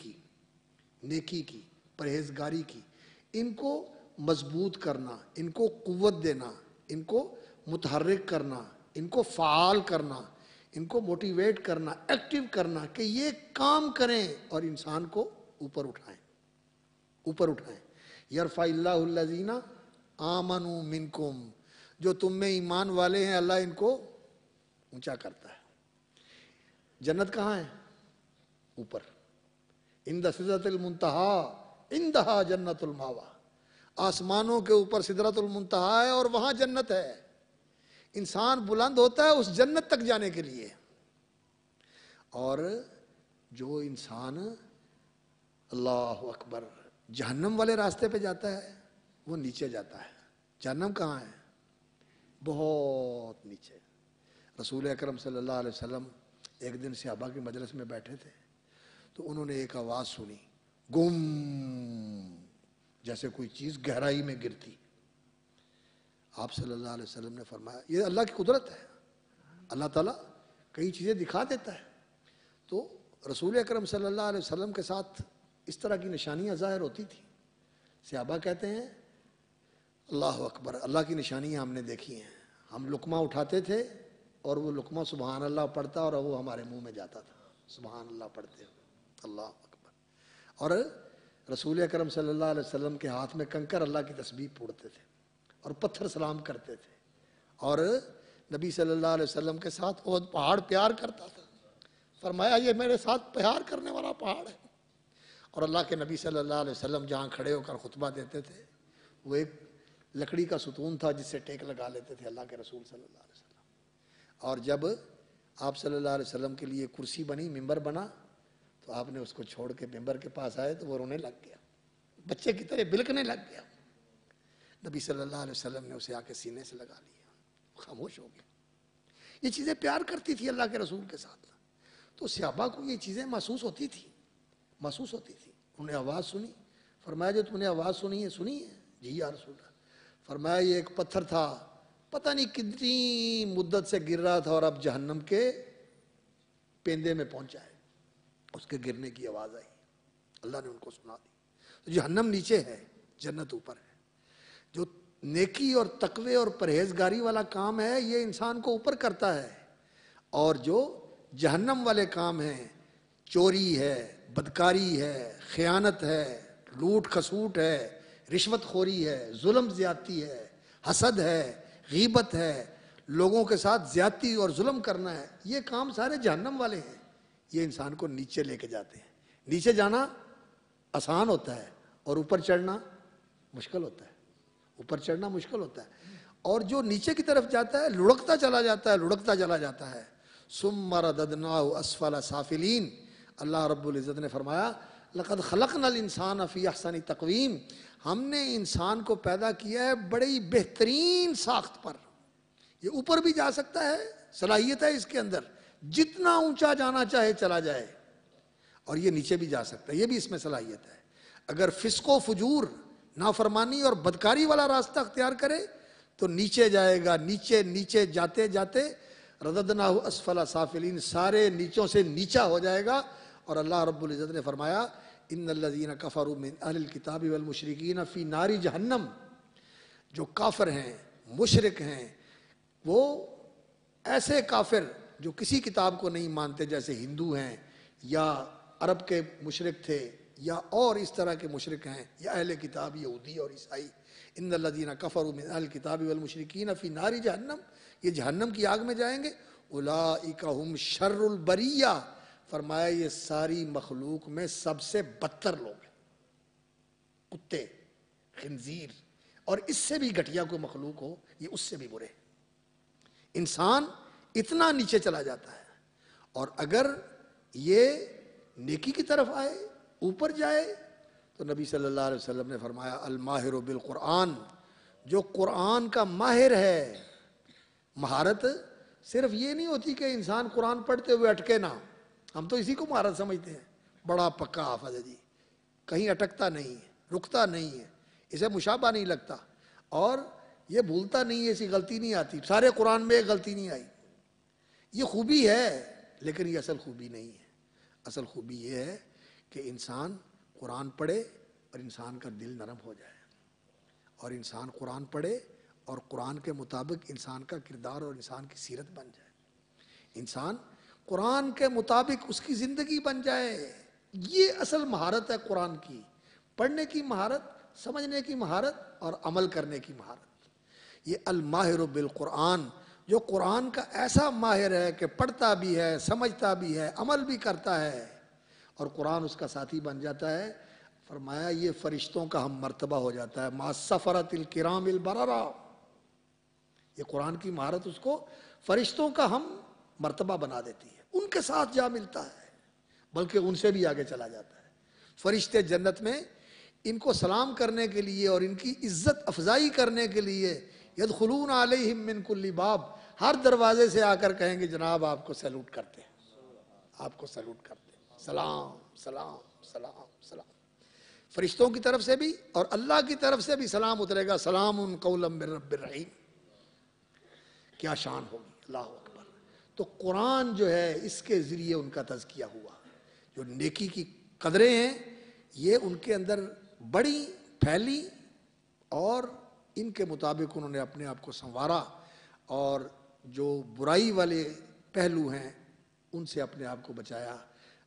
کی, پرہیزگاری کی, ان کو مضبوط کرنا, ان کو قوت دینا, ان کو متحرک کرنا, ان کو فعال کرنا, ان کو موٹیویٹ کرنا, ایکٹیو کرنا کہ یہ کام کریں اور انسان کو اوپر اٹھائیں. یرفع اللہ الذین آمنوا منکم, جو تم میں ایمان والے ہیں اللہ ان کو اونچا کرتا ہے. جنت کہاں ہے؟ اوپر. عند سدرۃ المنتہی عندہا جنت الماوا, آسمانوں کے اوپر سدرۃ المنتہی ہے اور وہاں جنت ہے. انسان بلند ہوتا ہے اس جنت تک جانے کے لیے. اور جو انسان اللہ اکبر جہنم والے راستے پہ جاتا ہے وہ نیچے جاتا ہے. جہنم کہاں ہے؟ بہت نیچے. رسول اکرم صلی اللہ علیہ وسلم ایک دن صحابہ کی مجلس میں بیٹھے تھے تو انہوں نے ایک آواز سنی, گم, جیسے کوئی چیز گہرائی میں گرتی. آپ صلی اللہ علیہ وسلم نے فرمایا یہ اللہ کی قدرت ہے, اللہ تعالیٰ کئی چیزیں دکھا دیتا ہے. تو رسول اکرم صلی اللہ علیہ وسلم کے ساتھ اس طرح کی نشانیاں ظاہر ہوتی تھی. صحابہ کہتے ہیں اللہ اکبر, اللہ کی نشانیاں ہم نے دیکھی ہیں. ہم لقمہ اٹھاتے تھے اور وہ لقمہ سبحان اللہ پڑھتا اور وہ ہمارے منہ میں جاتا تھا سبحان اللہ پڑھتے ہوئے. اللہ اکبر. اور رسول اکرم صلی اللہ علیہ وسلم کے ہاتھ میں کنکر اللہ کی تسبیح پھوڑتے تھے اور پتھر سلام کرتے تھے. اور نبی صلی اللہ علیہ وسلم کے ساتھ وہ پہاڑ پیار کرتا تھا. فرمایا یہ میرے ساتھ پیار کرنے والا پہاڑ ہے. اور اللہ کے نبی صلی اللہ علیہ وسلم جہاں کھڑے ہو کر خطبہ دیتے تھے وہ ایک لکڑی کا ستون تھا جس سے ٹیک لگا لیتے تھے اللہ کے رسول صلی اللہ علیہ وسلم. اور جب آپ صلی اللہ علیہ وسلم کے لیے کرسی بنی، ممبر بنا، تو آپ نے اس کو چھوڑ کے ممبر کے پاس آئے تو وہ رونے لگ گیا، بچے کی طرح بلکنے لگ گیا. نبی صلی اللہ علیہ وسلم نے اسے آ کے سینے سے لگا لیا، خاموش ہو گیا. یہ چیزیں پیار کرتی تھی اللہ کے رسول کے ساتھ. تو صحابہ کو یہ چیزیں محسوس ہوتی تھی. انہوں نے آواز سنی. فرمایا جو تم نے آواز سنی ہے جی یا رسول اللہ. فرمایا یہ ایک پتھر تھا، پتہ نہیں کتنی مدت سے گر رہا تھا اور اب جہنم کے پیندے میں پہنچا ہے. اس کے گرنے کی آواز آئی، اللہ نے ان کو سنا دی. تو جہنم نیچے ہے، جنت اوپر ہے. جو نیکی اور تقوی اور پرہیزگاری والا کام ہے یہ انسان کو اوپر کرتا ہے، اور جو جہنم والے کام ہیں، چوری ہے، بدکاری ہے، خیانت ہے، لوٹ کھسوٹ ہے، رشوت خوری ہے، ظلم زیادتی ہے، حسد ہے، غیبت ہے، لوگوں کے ساتھ زیادتی اور ظلم کرنا ہے، یہ کام سارے جہنم والے ہیں. یہ انسان کو نیچے لے کے جاتے ہیں. نیچے جانا آسان ہوتا ہے اور اوپر چڑھنا مشکل ہوتا ہے. اور جو نیچے کی طرف جاتا ہے لڑکتا چلا جاتا ہے. ثم رددناه اسفل سافلین. اللہ رب العزت نے فرمایا لقد خلقنا الانسان فی احسن تقویم. ہم نے انسان کو پیدا کیا ہے بڑی بہترین ساخت پر. یہ اوپر بھی جا سکتا ہے، صلاحیت ہے اس کے اندر، جتنا اونچا جانا چاہے چلا جائے، اور یہ نیچے بھی جا سکتا ہے، یہ بھی اس میں صلاحیت ہے. اگر فسق و فجور، نافرمانی اور بدکاری والا راستہ اختیار کرے تو نیچے جائے گا. نیچے جاتے جاتے رددناہ اسفل سافلین، سارے نیچوں سے نیچا ہو جائے گا. اور اللہ رب العزت نے فرمایا ان الذین کفروا من اہل الکتاب والمشرکین فی نار جہنم. جو کافر ہیں، مشرک ہیں، وہ ایسے کافر جو کسی کتاب کو نہیں مانتے جیسے ہندو ہیں یا عرب کے مشرک تھے یا اور اس طرح کے مشرک ہیں، یا اہل کتاب یہودی اور عیسائی. ان الذین کفروا من اہل الکتاب والمشرکین فی نار جہنم، یہ جہنم کی آگ میں جائیں گے. اولئک ھم شر البریہ. فرمایا یہ ساری مخلوق میں سب سے بدتر لوگ ہیں. کتے، خنزیر، اور اس سے بھی گھٹیا کوئی مخلوق ہو یہ اس سے بھی برے. انسان اتنا نیچے چلا جاتا ہے. اور اگر یہ نیکی کی طرف آئے، اوپر جائے، تو نبی صلی اللہ علیہ وسلم نے فرمایا الماہر بالقرآن. جو قرآن کا ماہر ہے. مہارت صرف یہ نہیں ہوتی کہ انسان قرآن پڑھتے ہوئے اٹکے نہ. ہم تو اسی کو مہارت سمجھتے ہیں، بڑا پکا حافظ ہے جی، کہیں اٹکتا نہیں ہے، رکتا نہیں ہے، اسے مشابہ نہیں لگتا، اور یہ بھولتا نہیں ہے، ایسی غلطی نہیں آتی. سارے قرآن میں ایک غلطی نہیں آئی. یہ خوبی ہے لیکن یہ اصل خوبی نہیں ہے. اصل خوبی یہ ہے کہ انسان قرآن پڑھے اور انسان کا دل نرم ہو جائے، اور انسان قرآن پڑھے اور قرآن کے مطابق انسان کا کردار اور انسان کی سیرت بن جائے. انسان قرآن کے مطابق اس کی زندگی بن جائے. یہ اصل مہارت ہے قرآن کی. پڑھنے کی مہارت، سمجھنے کی مہارت اور عمل کرنے کی مہارت. یہ الماہر بالقرآن، جو قرآن کا ایسا ماہر ہے کہ پڑھتا بھی ہے، سمجھتا بھی ہے، عمل بھی کرتا ہے، اور قرآن اس کا ساتھی بن جاتا ہے. فرمایا یہ فرشتوں کا ہم مرتبہ ہو جاتا ہے. مع السفرۃ الکرام البررہ. یہ قرآن کی مہارت اس کو فرشتوں کا ہم مرتبہ بنا دیتی ہے. ان کے ساتھ جا ملتا ہے، بلکہ ان سے بھی آگے چلا جاتا ہے. فرشتے جنت میں ان کو سلام کرنے کے لیے اور ان کی عزت افزائی کرنے کے لیے یدخلون علیہم من کل باب، ہر دروازے سے آ کر کہیں گے جناب آپ کو سیلوٹ کرتے ہیں، آپ کو سیلوٹ کرتے ہیں، سلام سلام سلام سلام. فرشتوں کی طرف سے بھی اور اللہ کی طرف سے بھی سلام اترے گا. سلام قولا من رب الرحیم. کیا شان ہوگی، اللہ اکبر. تو قرآن جو ہے اس کے ذریعے ان کا تزکیہ ہوا. جو نیکی کی قدریں ہیں یہ ان کے اندر بڑی پھیلی، اور ان کے مطابق انہوں نے اپنے آپ کو سنوارا. اور جو برائی والے پہلو ہیں ان سے اپنے آپ کو بچایا۔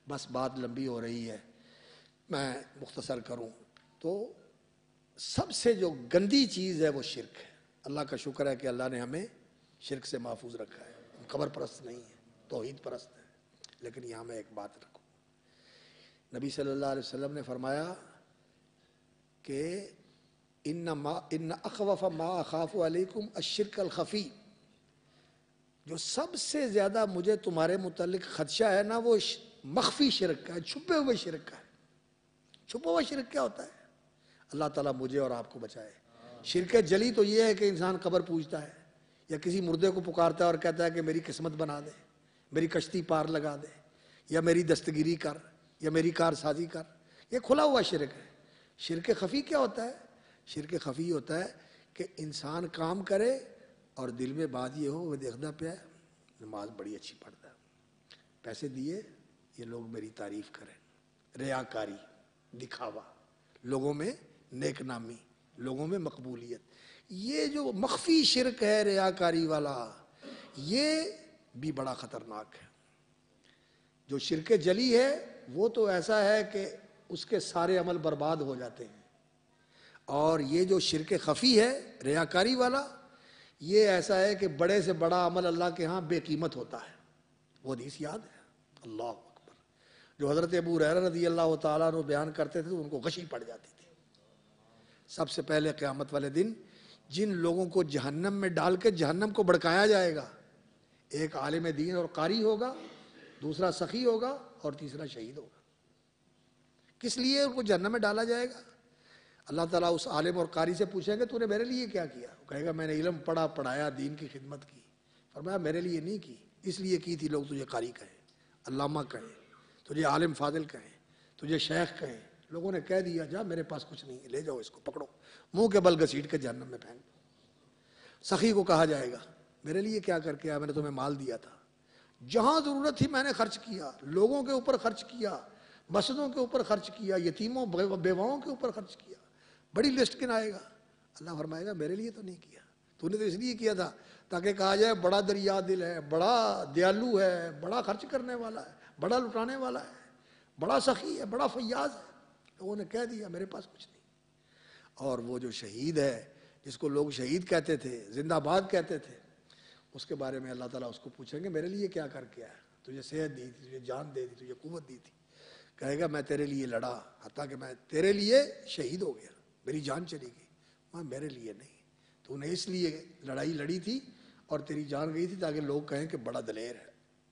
بس بات لمبی ہو رہی ہے، میں مختصر کروں تو سب سے جو گندی چیز ہے وہ شرک ہے۔ اللہ کا شکر ہے کہ اللہ نے ہمیں شرک سے محفوظ رکھا ہے، ہم قبر پرست نہیں ہیں، توحید پرست ہیں۔ لیکن یہاں میں ایک بات رکھوں، نبی صلی اللہ علیہ وسلم نے فرمایا کہ ان اخوف ما اخاف علیکم الشرک الخفی، جو سب سے زیادہ مجھے تمہارے متعلق خدشہ ہے نا وہ مخفی شرک کا ہے، چھپے ہوئے شرک کا ہے۔ چھپا ہوا شرک کیا ہوتا ہے؟ اللہ تعالیٰ مجھے اور آپ کو بچائے۔ شرک جلی تو یہ ہے کہ انسان قبر پوجتا ہے یا کسی مردے کو پکارتا ہے اور کہتا ہے کہ میری قسمت بنا دے، میری کشتی پار لگا دے، یا میری دستگیری کر، یا میری کار سازی کر۔ یہ کھلا ہوا شرک ہے۔ شرک خفی کیا ہوتا ہے؟ شرک خفی ہوتا ہے کہ انسان کام کرے اور دل میں بات یہ ہو وہ دیکھتا پیا ہے نماز بڑی اچھی پڑھتا ہے، پیسے دیے یہ لوگ میری تعریف کریں، ریاکاری، دکھاوا، لوگوں میں نیک نامی، لوگوں میں مقبولیت۔ یہ جو مخفی شرک ہے ریاکاری والا، یہ بھی بڑا خطرناک ہے۔ جو شرک جلی ہے وہ تو ایسا ہے کہ اس کے سارے عمل برباد ہو جاتے ہیں، اور یہ جو شرک خفی ہے ریاکاری والا، یہ ایسا ہے کہ بڑے سے بڑا عمل اللہ کے ہاں بے قیمت ہوتا ہے۔ وہ حدیث یاد ہے، اللہ اکبر، جو حضرت ابو ہریرہ رضی اللہ تعالیٰ عنہ بیان کرتے تھے تو ان کو غشی پڑ جاتی تھی۔ سب سے پہلے قیامت والے دن جن لوگوں کو جہنم میں ڈال کے جہنم کو بھڑکایا جائے گا، ایک عالم دین اور قاری ہوگا، دوسرا سخی ہوگا اور تیسرا شہید ہوگا۔ کس لیے ان کو جہنم میں ڈالا جائے گا؟ اللہ تعالیٰ اس عالم اور قاری سے پوچھیں گے تو نے میرے لیے کیا کیا؟ وہ کہے گا میں نے علم پڑھا، پڑھایا، دین کی خدمت کی۔ فرمایا میرے لیے نہیں کی، اس لیے کی تھی لوگ تجھے قاری کہیں، علامہ کہیں، تجھے عالم فاضل کہیں، تجھے شیخ کہیں۔ لوگوں نے کہہ دیا جا میرے پاس کچھ نہیں ہے، لے جاؤ اس کو، پکڑو، منہ کے بل گھسیٹ کے جہنم میں پھینک دو۔ سخی کو کہا جائے گا میرے لیے کیا کر کے آیا؟ میں نے تمہیں مال دیا تھا، جہاں ضرورت تھی میں نے خرچ کیا، لوگوں کے اوپر خرچ کیا، مسجدوں کے اوپر خرچ کیا، یتیموں بیواؤں کے اوپر خرچ کیا۔ بڑی لسٹ گنائے گا۔ اللہ فرمائے گا میرے لیے تو نہیں کیا، تو نے تو اس لیے کیا تھا تاکہ کہا جائے بڑا دریا دل ہے، بڑا دیالو ہے، بڑا خرچ کرنے والا ہے، بڑا لٹانے والا ہے، بڑا سخی ہے، بڑا فیاض ہے۔ لوگوں نے کہہ دیا میرے پاس کچھ نہیں۔ اور وہ جو شہید ہے جس کو لوگ شہید کہتے تھے، زندہ باد کہتے تھے، اس کے بارے میں اللہ تعالیٰ اس کو پوچھیں گے میرے لیے کیا کر کے آیا؟ تجھے صحت دی تھی، تجھے جان دے دی، تجھے قوت دی تھی۔ کہے گا میں تیرے لیے لڑا، حتیٰ کہ میں تیرے لیے شہید ہو گیا، میری جان چلی گئی، میں میرے لیے نہیں، تو نے اس لیے لڑائی لڑی تھی اور تیری جان گئی تھی تاکہ لوگ کہیں کہ بڑا دلیر ہے،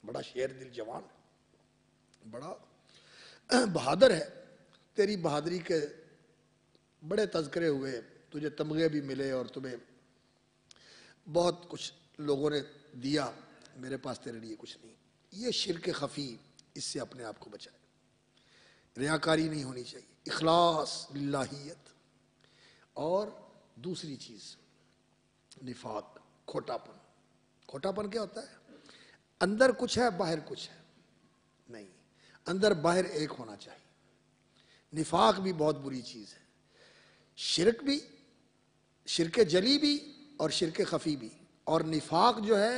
بڑا شیر دل جوان ہے، بڑا بہادر ہے۔ تیری بہادری کے بڑے تذکرے ہوئے، تجھے تمغے بھی ملے اور تمہیں بہت کچھ لوگوں نے دیا، میرے پاس تیرے لیے کچھ نہیں۔ یہ شرک خفی، اس سے اپنے آپ کو بچائے۔ ریاکاری نہیں ہونی چاہیے، اخلاص للہیت۔ اور دوسری چیز نفاق، کھوٹاپن۔ کھوٹاپن کیا ہوتا ہے؟ اندر کچھ ہے باہر کچھ ہے، نہیں، اندر باہر ایک ہونا چاہیے۔ نفاق بھی بہت بری چیز ہے، شرک بھی، شرک جلی بھی اور شرک خفی بھی۔ اور نفاق جو ہے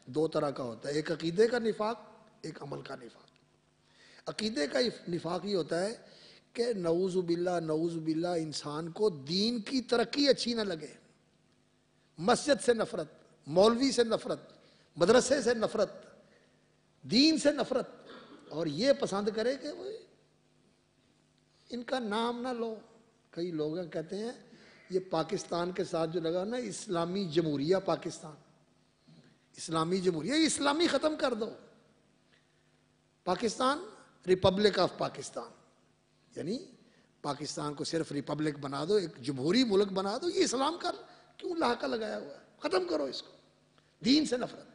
دو طرح کا ہوتا ہے، ایک عقیدے کا نفاق، ایک عمل کا نفاق۔ عقیدے کا نفاق یہ ہوتا ہے کہ نعوذ باللہ انسان کو دین کی ترقی اچھی نہ لگے، مسجد سے نفرت، مولوی سے نفرت، مدرسے سے نفرت، دین سے نفرت، اور یہ پسند کرے کہ ان کا نام نہ لو۔ کئی لوگ کہتے ہیں یہ پاکستان کے ساتھ جو لگا نا، اسلامی جمہوریہ پاکستان، اسلامی جمہوریہ، اسلامی ختم کر دو، پاکستان ریپبلک آف پاکستان، یعنی پاکستان کو صرف ریپبلک بنا دو، ایک جمہوری ملک بنا دو، یہ اسلام کا کیوں لاحقہ لگایا ہوا ہے؟ ختم کرو اس کو۔ دین سے نفرت،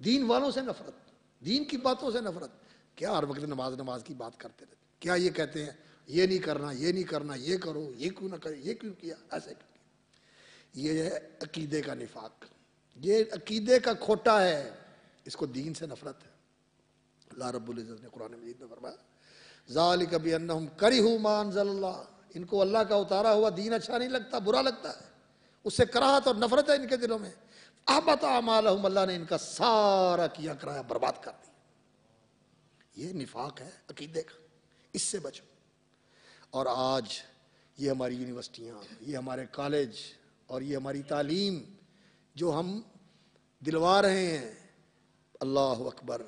دین والوں سے نفرت، دین کی باتوں سے نفرت۔ کیا ہر وقت نماز کی بات کرتے رہتے؟ کیا یہ کہتے ہیں یہ نہیں کرنا، یہ نہیں کرنا، یہ کرو، یہ کیوں نہ کرے، یہ کیوں کیا، ایسے کیوں کیا؟ یہ ہے عقیدے کا نفاق، یہ عقیدے کا کھوٹا ہے، اس کو دین سے نفرت ہے۔ اللہ رب العزت نے قرآن مجید میں فرمایا ذالک بانہم کرہوا ما انزل اللہ، ان کو اللہ کا اتارا ہوا دین اچھا نہیں لگتا، برا لگتا ہے، اس سے کراہت اور نفرت ہے ان کے دلوں میں۔ احبط اعمالہم، اللہ نے ان کا سارا کیا کرایا برباد کر دیا. یہ نفاق ہے عقیدے کا، اس سے بچو. اور آج یہ ہماری یونیورسٹیاں، یہ ہمارے کالج اور یہ ہماری تعلیم جو ہم دلوا رہے ہیں، اللہ اکبر،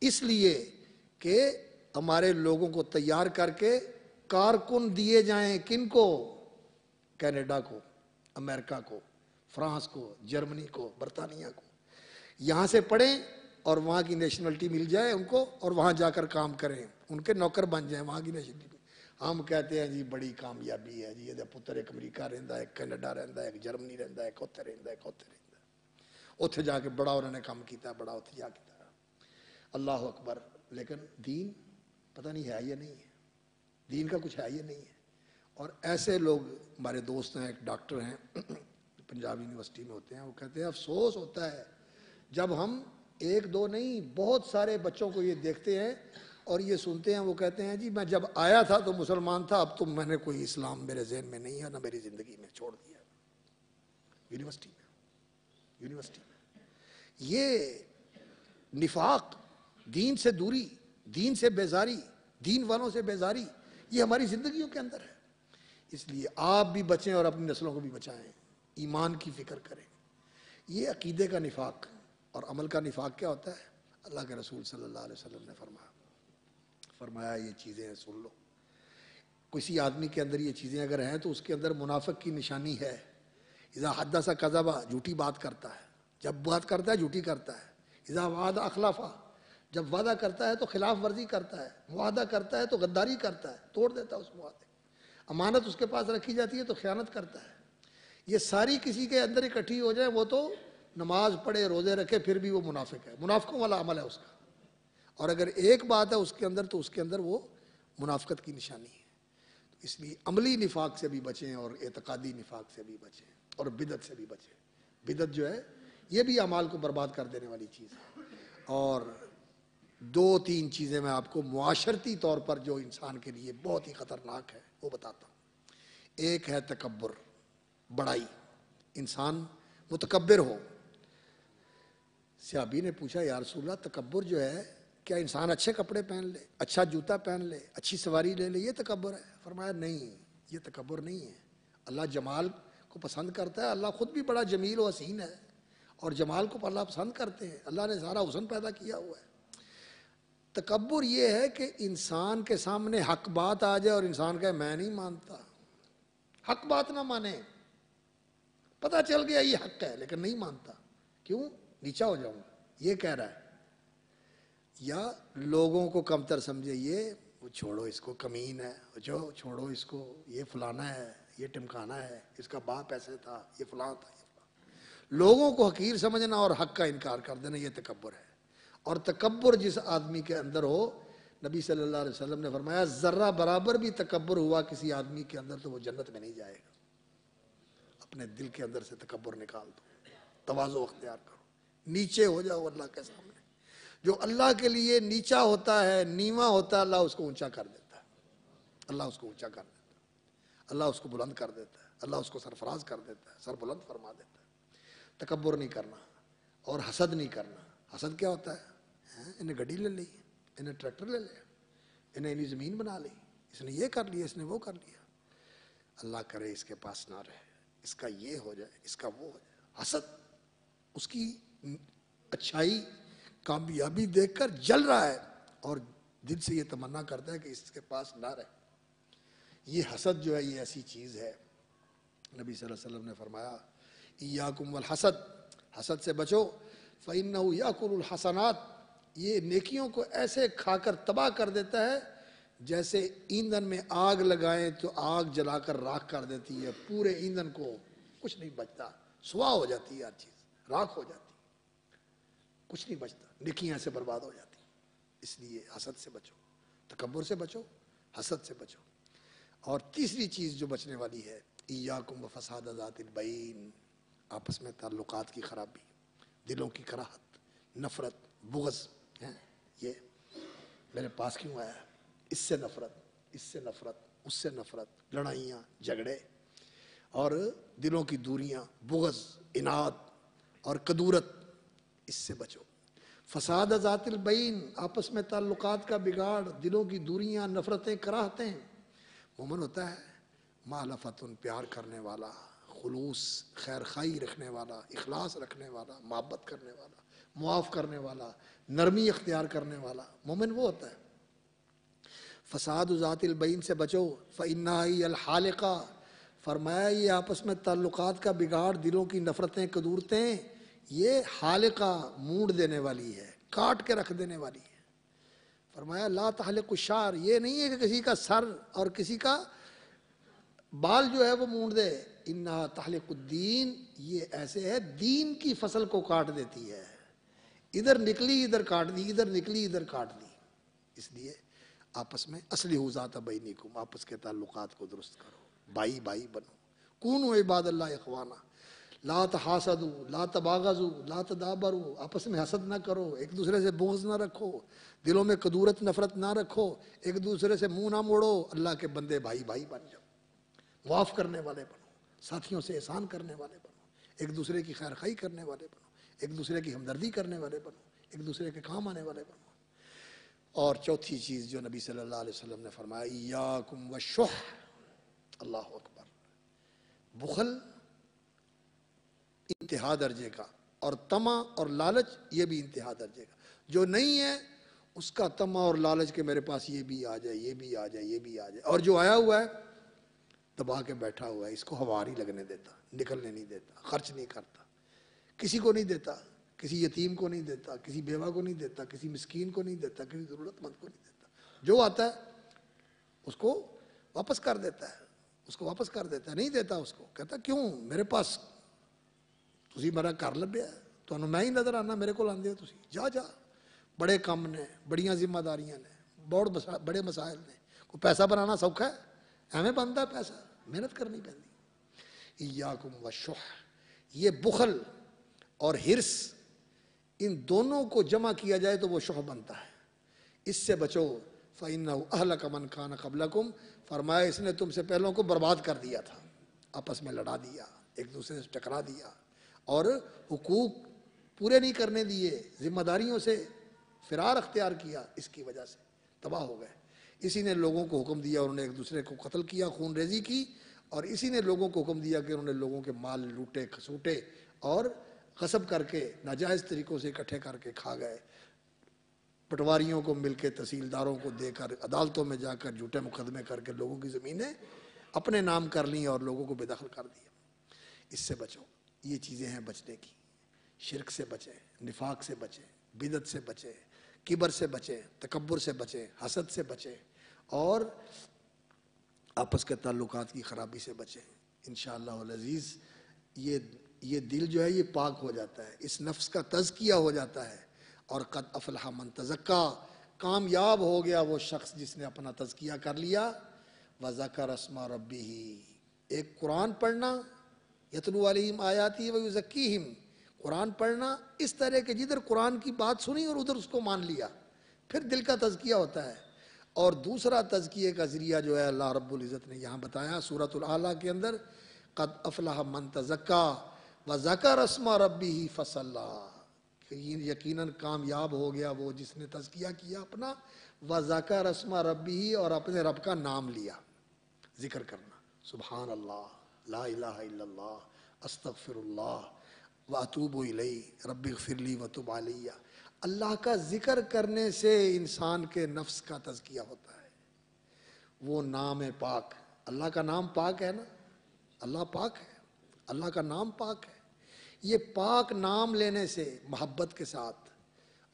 اس لیے کہ ہمارے لوگوں کو تیار کر کے کارکن دیے جائیں. کن کو؟ کینیڈا کو، امریکہ کو، فرانس کو، جرمنی کو، برطانیہ کو. یہاں سے پڑھیں اور وہاں کی نیشنلٹی مل جائے ان کو، اور وہاں جا کر کام کریں، ان کے نوکر بن جائیں وہاں کی نیشنلٹی. ہم کہتے ہیں جی بڑی کامیابی ہے جی، یہ پتر ایک امریکہ رہندا ہے، ایک کینیڈا رہندا ہے، ایک جرمنی رہندا ہے، ایک اوتھے رہندا ہے، ایک اوتھے رہندا ہے، اوتھے جا کے بڑا انہوں نے کام کیتا ہے، بڑا اوتھے جا کے. اللہ اکبر. لیکن دین پتہ نہیں ہے یا نہیں ہے، دین کا کچھ ہے یا نہیں ہے. اور ایسے لوگ ہمارے دوست ہیں، ایک ڈاکٹر ہیں پنجاب یونیورسٹی میں ہوتے ہیں، وہ کہتے ہیں افسوس ہوتا ہے جب ہم ایک دو نہیں بہت سارے بچوں کو یہ دیکھتے ہیں اور یہ سنتے ہیں، وہ کہتے ہیں جی میں جب آیا تھا تو مسلمان تھا، اب تو میں نے کوئی اسلام میرے ذہن میں نہیں ہے، نہ میری زندگی میں، چھوڑ دیا. یونیورسٹی میں یہ نفاق، دین سے دوری، دین سے بیزاری، دین والوں سے بیزاری، یہ ہماری زندگیوں کے اندر ہے. اس لیے آپ بھی بچیں اور اپنی نسلوں کو بھی بچائیں، ایمان کی فکر کریں. یہ عقیدے کا نفاق. اور عمل کا نفاق کیا ہوتا ہے؟ اللہ کے رسول صلی اللہ علیہ وسلم نے فرمایا یہ چیزیں سن لو. کسی آدمی کے اندر یہ چیزیں اگر ہیں تو اس کے اندر منافق کی نشانی ہے. اذا حدث کذب، جھوٹی بات کرتا ہے، جب بات کرتا ہے جھوٹی کرتا ہے. اذا وعد اخلف، جب وعدہ کرتا ہے تو خلاف ورزی کرتا ہے، معاہدہ کرتا ہے تو غداری کرتا ہے، توڑ دیتا ہے اس معاہدے. امانت اس کے پاس رکھی جاتی ہے تو خیانت کرتا ہے. یہ ساری کسی کے اندر اکٹھی ہو جائے، وہ تو نماز پڑھے، روزے رکھے، پھر بھی وہ منافق ہے، منافقوں والا عمل ہے اس کا. اور اگر ایک بات ہے اس کے اندر تو اس کے اندر وہ منافقت کی نشانی ہے. اس لیے عملی نفاق سے بھی بچیں اور اعتقادی نفاق سے بھی بچیں اور بدعت سے بھی بچیں. بدعت جو ہے یہ بھی اعمال کو برباد کر دینے والی چیز ہے. اور دو تین چیزیں میں آپ کو معاشرتی طور پر جو انسان کے لیے بہت ہی خطرناک ہے وہ بتاتا ہوں. ایک ہے تکبر، بڑائی. انسان متکبر ہو. صحابی نے پوچھا یا رسول اللہ تکبر جو ہے کیا انسان اچھے کپڑے پہن لے، اچھا جوتا پہن لے، اچھی سواری لے لے، یہ تکبر ہے؟ فرمایا نہیں، یہ تکبر نہیں ہے. اللہ جمال کو پسند کرتا ہے، اللہ خود بھی بڑا جمیل و حسین ہے، اور جمال کو اللہ پسند کرتے ہیں. اللہ نے سارا حسن پیدا کیا ہوا ہے. تکبر یہ ہے کہ انسان کے سامنے حق بات آ جائے اور انسان کہے میں نہیں مانتا. حق بات نہ مانے، پتہ چل گیا یہ حق ہے لیکن نہیں مانتا. کیوں؟ نیچا ہو جاؤں گا، یہ کہہ رہا ہے. یا لوگوں کو کمتر سمجھے، یہ وہ چھوڑو اس کو، کمین ہے، جو چھوڑو اس کو، یہ فلانا ہے، یہ ٹمکانا ہے، اس کا باپ ایسے تھا، یہ فلاں تھا، یہ فلاں. لوگوں کو حقیر سمجھنا اور حق کا انکار کر دینا، یہ تکبر ہے. اور تکبر جس آدمی کے اندر ہو، نبی صلی اللہ علیہ وسلم نے فرمایا ذرہ برابر بھی تکبر ہوا کسی آدمی کے اندر تو وہ جنت میں نہیں جائے گا. اپنے دل کے اندر سے تکبر نکال دو، تواضع اختیار کرو، نیچے ہو جاؤ اللہ کے سامنے. جو اللہ کے لیے نیچا ہوتا ہے، نیواں ہوتا ہے، اللہ اس کو اونچا کر دیتا ہے. اللہ اس کو اونچا کر دیتا ہے، اللہ اس کو بلند کر دیتا ہے، اللہ اس کو سرفراز کر دیتا ہے، سر بلند فرما دیتا ہے. تکبر نہیں کرنا اور حسد نہیں کرنا. حسد کیا ہوتا ہے؟ انہیں گاڑی لے لی، انہیں ٹریکٹر لے لیا، انہیں زمین بنا لی، اس نے یہ کر لیا، اس نے وہ کر لیا. اللہ کرے اس کے پاس نہ رہے، اس کا یہ ہو جائے، اس کا وہ ہو جائے. حسد اس کی اچھائی کامیابی دیکھ کر جل رہا ہے اور دل سے یہ تمنا کرتا ہے کہ اس کے پاس نہ رہے. یہ حسد جو ہے یہ ایسی چیز ہے. نبی صلی اللہ علیہ وسلم نے فرمایا ایاکم والحسد، حسد سے بچو، فإنہ یأکل الحسنات، یہ نیکیوں کو ایسے کھا کر تباہ کر دیتا ہے جیسے ایندھن میں آگ لگائیں تو آگ جلا کر راکھ کر دیتی ہے. پورے ایندھن کو کچھ نہیں بچتا، سوا ہو جاتی ہے ہر چیز، راکھ ہو جاتی، کچھ نہیں بچتا، نیکیاں ایسے برباد ہو جاتی. اس لیے حسد سے بچو، تکبر سے بچو، حسد سے بچو. اور تیسری چیز جو بچنے والی ہے ایاکم وفساد ذات البین، آپس میں تعلقات کی خرابی، دلوں کی کراہت، نفرت، بغض. یہ میرے پاس کیوں آیا، اس سے نفرت، اس سے نفرت، اس سے نفرت، لڑائیاں، جھگڑے، اور دلوں کی دوریاں، بغض، اناد، اور کدورت، اس سے بچو۔ فساد ذات البین، آپس میں تعلقات کا بگاڑ، دلوں کی دوریاں، نفرتیں، کراہتیں۔ مومن ہوتا ہے مالفتن، پیار کرنے والا، خلوص، خیر خائی رکھنے والا، اخلاص رکھنے والا، محبت کرنے والا، معاف کرنے والا، نرمی اختیار کرنے والا، مومن وہ ہوتا ہے۔ فساد ذات البین سے بچو، فإنہا ہی الحالقہ، فرمایا یہ آپس میں تعلقات کا بگاڑ، دلوں کی نفرتیں، کدورتیں، یہ حالقہ، مونڈ دینے والی ہے، کاٹ کے رکھ دینے والی ہے۔ فرمایا لا تحلق الشعر، یہ نہیں ہے کہ کسی کا سر اور کسی کا بال جو ہے وہ مونڈ دے، انہا تحلق الدین، یہ ایسے ہے دین کی فصل کو کاٹ دیتی ہے، ادھر نکلی ادھر کاٹ دی، ادھر نکلی ادھر کاٹ دی۔ اس لیے آپس میں اصلحوا ذات بینکم، آپس کے تعلقات کو درست کرو، بھائی بھائی بنو، کونوا عباد اللہ اخوانا، لا تحاسدوا لا تباغضوا لا تدابروا، آپس میں حسد نہ کرو، ایک دوسرے سے بغض نہ رکھو، دلوں میں کدورت نفرت نہ رکھو، ایک دوسرے سے منہ نہ موڑو، اللہ کے بندے بھائی بھائی بن جاؤ، معاف کرنے والے بنو، ساتھیوں سے احسان کرنے والے بنو، ایک دوسرے کی خیر خواہی کرنے والے بنو، ایک دوسرے کی ہمدردی کرنے والے بنو، ایک دوسرے کے کام آنے والے بنو۔ اور چوتھی چیز جو نبی صلی اللہ علیہ وسلم نے فرمایا، ایاکم والشح، اللہ اکبر، بخل انتہا درجے کا، اور طمع اور لالچ یہ بھی انتہا درجے کا۔ جو نہیں ہے اس کا طمع اور لالچ کہ میرے پاس یہ بھی آ جائے، یہ بھی آ جائے، یہ بھی آ جائے، اور جو آیا ہوا ہے دبا کے بیٹھا ہوا ہے، اس کو ہوا نہیں لگنے دیتا، نکلنے نہیں دیتا، خرچ نہیں کرتا، کسی کو نہیں دیتا، کسی یتیم کو نہیں دیتا، کسی بیوہ کو نہیں دیتا، کسی مسکین کو نہیں دیتا، کسی ضرورت مند کو نہیں دیتا، جو آتا ہے اس کو واپس کر دیتا ہے، اس کو واپس کر دیتا ہے، نہیں دیتا اس کو، کہتا کیوں میرے پاس تسی میرا گھر لبیا ہے، تمہیں میں ہی نظر آنا، میرے کو آندے ہو تسی، جا جا، بڑے کام نے، بڑیاں ذمہ داریاں نے، بہت بڑے مسائل نے، کوئی پیسہ بنانا سوکھا ہے، ایویں بنتا ہے پیسہ، محنت کرنی پہنتی۔ ایاکم والشح، یہ بخل اور حرص، ان دونوں کو جمع کیا جائے تو وہ شح بنتا ہے، اس سے بچو۔ فَإِنَّهُ أَهْلَكَ مَنْ كَانَ قَبْلَكُمْ، فرمایا اس نے تم سے پہلوں کو برباد کر دیا تھا، آپس میں لڑا دیا، ایک دوسرے سے ٹکرا دیا، اور حقوق پورے نہیں کرنے دیے، ذمہ داریوں سے فرار اختیار کیا، اس کی وجہ سے تباہ ہو گئے۔ اسی نے لوگوں کو حکم دیا، انہوں نے ایک دوسرے کو قتل کیا، خون ریزی کی، اور اسی نے لوگوں کو حکم دیا کہ انہوں نے لوگوں کے مال لوٹے کھسوٹے اور غصب کر کے ناجائز طریقوں سے اکٹھے کر کے کھا گئے، پٹواریوں کو مل کے، تحصیلداروں کو دے کر، عدالتوں میں جا کر جھوٹے مقدمے کر کے لوگوں کی زمینیں اپنے نام کر لیں اور لوگوں کو بے دخل کر دیا۔ اس سے بچو، یہ چیزیں ہیں بچنے کی۔ شرک سے بچیں، نفاق سے بچیں، بدعت سے بچیں، کبر سے بچیں، تکبر سے بچیں، حسد سے بچیں، اور آپس کے تعلقات کی خرابی سے بچیں۔ انشاءاللہ العزیز یہ دل جو ہے یہ پاک ہو جاتا ہے، اس نفس کا تزکیہ ہو جاتا ہے، اور قد افلح من تزکا، کامیاب ہو گیا وہ شخص جس نے اپنا تزکیہ کر لیا۔ وذکر اسم ربہ، ایک قرآن پڑھنا، یتلو علیہم آیاتی ویزکیہم، قرآن پڑھنا اس طرح کہ جدھر قرآن کی بات سنی اور ادھر اس کو مان لیا، پھر دل کا تزکیہ ہوتا ہے۔ اور دوسرا تزکیے کا ذریعہ جو ہے اللہ رب العزت نے یہاں بتایا سورۃ الاعلیٰ کے اندر، قد افلح من تزکا وذکر اسم ربہ فصلی، یقیناً کامیاب ہو گیا وہ جس نے تزکیہ کیا اپنا، وذکر اسم ربہ، اور اپنے رب کا نام لیا، ذکر کرنا، سبحان اللہ، لا الہ الا اللہ، استغفر اللہ واتوب الیہ رب اغفر لی وتب علی۔ اللہ کا ذکر کرنے سے انسان کے نفس کا تزکیہ ہوتا ہے، وہ نام پاک، اللہ کا نام پاک ہے نا، اللہ پاک ہے، اللہ کا نام پاک ہے، یہ پاک نام لینے سے محبت کے ساتھ،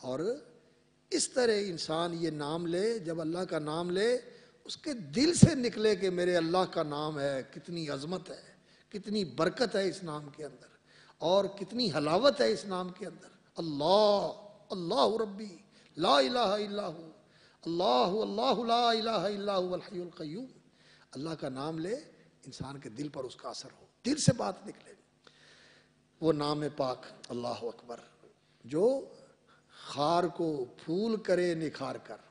اور اس طرح انسان یہ نام لے، جب اللہ کا نام لے اس کے دل سے نکلے کہ میرے اللہ کا نام ہے، کتنی عظمت ہے، کتنی برکت ہے اس نام کے اندر، اور کتنی حلاوت ہے اس نام کے اندر۔ اللہ، اللہ ربی لا الہ الا ہو، اللہ اللہ لا الہ الا هو الحی القیوم، اللہ کا نام لے، انسان کے دل پر اس کا اثر ہو، دل سے بات نکلے، وہ نام پاک، اللہ اکبر، جو خار کو پھول کرے نکھار کر۔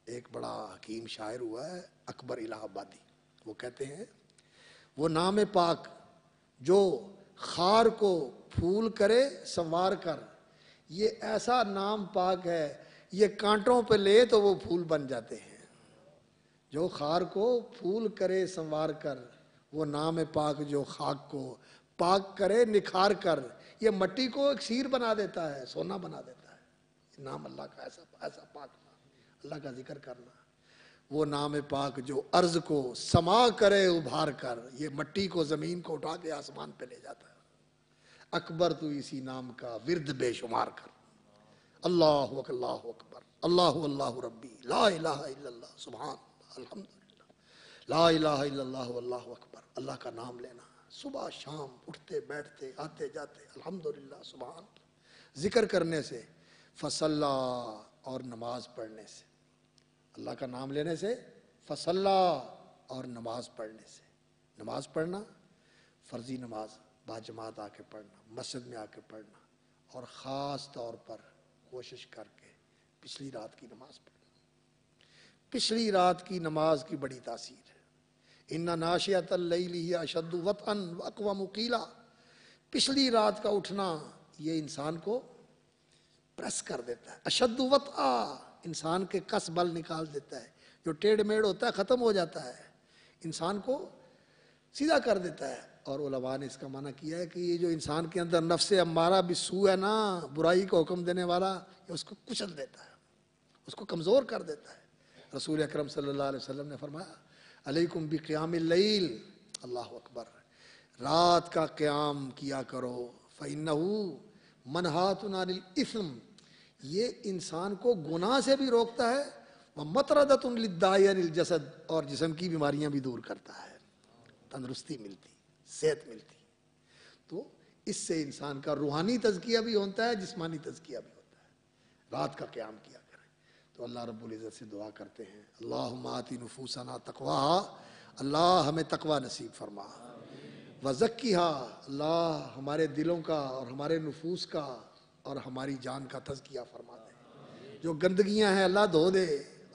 ایک بڑا حکیم شاعر ہوا ہے اکبر الہ آبادی، وہ کہتے ہیں وہ نام پاک جو خار کو پھول کرے سنوار کر، یہ ایسا نام پاک ہے، یہ کانٹوں پہ لے تو وہ پھول بن جاتے ہیں۔ جو خار کو پھول کرے سنوار کر، وہ نام پاک جو خاک کو پاک کرے نکھار کر، یہ مٹی کو اکسیر بنا دیتا ہے، سونا بنا دیتا ہے۔ یہ نام اللہ کا ایسا پاک نام، اللہ کا ذکر کرنا، وہ نام پاک جو ارض کو سما کرے ابھار کر، یہ مٹی کو زمین کو اٹھا کے آسمان پہ لے جاتا ہے۔ اکبر تو اسی نام کا ورد بے شمار کر، اللہ اکبر، اللہ اللہ ربی لا الہ الا اللہ سبحان اللہ الحمدللہ لا الہ الا اللہ واللہ اکبر۔ اللہ کا نام لینا صبح شام، اٹھتے بیٹھتے آتے جاتے الحمدللہ سبحان اللہ، ذکر کرنے سے، فصلا اور نماز پڑھنے سے، اللہ کا نام لینے سے، فصلا اور نماز پڑھنے سے۔ نماز پڑھنا، فرضی نماز باجماعت آ کے پڑھنا، مسجد میں آ کے پڑھنا، اور خاص طور پر کوشش کر کے پچھلی رات کی نماز پڑھنا۔ پچھلی رات کی نماز کی بڑی تاثیر ہے۔ ان ناشئۃ اللیل ہی اشد وطئا واقوم قیلا، پچھلی رات کا اٹھنا یہ انسان کو پریس کر دیتا ہے، اشد وطئا، انسان کے کس بل نکال دیتا ہے، جو ٹیڑھ میڑ ہوتا ہے ختم ہو جاتا ہے، انسان کو سیدھا کر دیتا ہے۔ اور علماء نے اس کا معنی کیا ہے کہ یہ جو انسان کے اندر نفس امارہ بالسوء ہے نا، برائی کا حکم دینے والا، یہ اس کو کچل دیتا ہے، اس کو کمزور کر دیتا ہے۔ رسول اکرم صلی اللہ علیہ وسلم نے فرمایا علیکم بقیام اللیل، اللہ اکبر، رات کا قیام کیا کرو، فإنہ منہات عن الإثم، یہ انسان کو گناہ سے بھی روکتا ہے، ومطردۃ للداء عن الجسد، اور جسم کی بیماریاں بھی دور کرتا ہے، تندرستی ملتی، صحت ملتی۔ تو اس سے انسان کا روحانی تزکیہ بھی ہوتا ہے، جسمانی تزکیہ بھی ہوتا ہے۔ رات کا قیام کیا کریں۔ تو اللہ رب العزت سے دعا کرتے ہیں اللہم آتی نفوسنا تقواہا، اللہ ہمیں تقوی نصیب فرما، وزکیہا، اللہ ہمارے دلوں کا اور ہمارے نفوس کا اور ہماری جان کا تزکیہ فرما دے۔ جو گندگیاں ہیں اللہ دھو دے،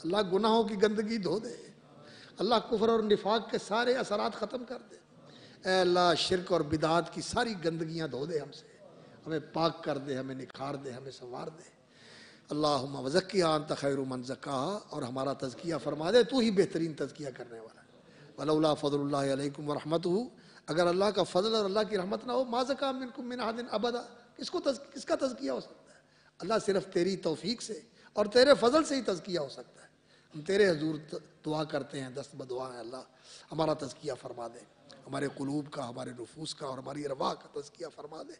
اللہ گناہوں کی گندگی دھو دے، اللہ کفر اور نفاق کے سارے اثرات ختم کر دے۔ اے اللہ شرک اور بدعات کی ساری گندگیاں دھو دے ہم سے، ہمیں پاک کر دے، ہمیں نکھار دے، ہمیں سنوار دے۔ اللہم وزکیہا انت خیر من زکاہا، اور ہمارا تزکیہ فرما دے، تو ہی بہترین تزکیہ کرنے والا ہے۔ ولولا فضل اللہ علیکم ورحمتہ، اگر اللہ کا فضل اور اللہ کی رحمت نہ ہو، ما زکا منکم من احد ابدا، کس کا تزکیہ ہو سکتا ہے؟ اللہ صرف تیری توفیق سے اور تیرے فضل سے ہی تزکیہ ہو سکتا ہے۔ ہم تیرے حضور دعا کرتے ہیں، دست بدعا ہے، اللہ ہمارا تزکیہ فرما دے، ہمارے قلوب کا، ہمارے نفوس کا اور ہماری ارواح کا تزکیہ فرما دے۔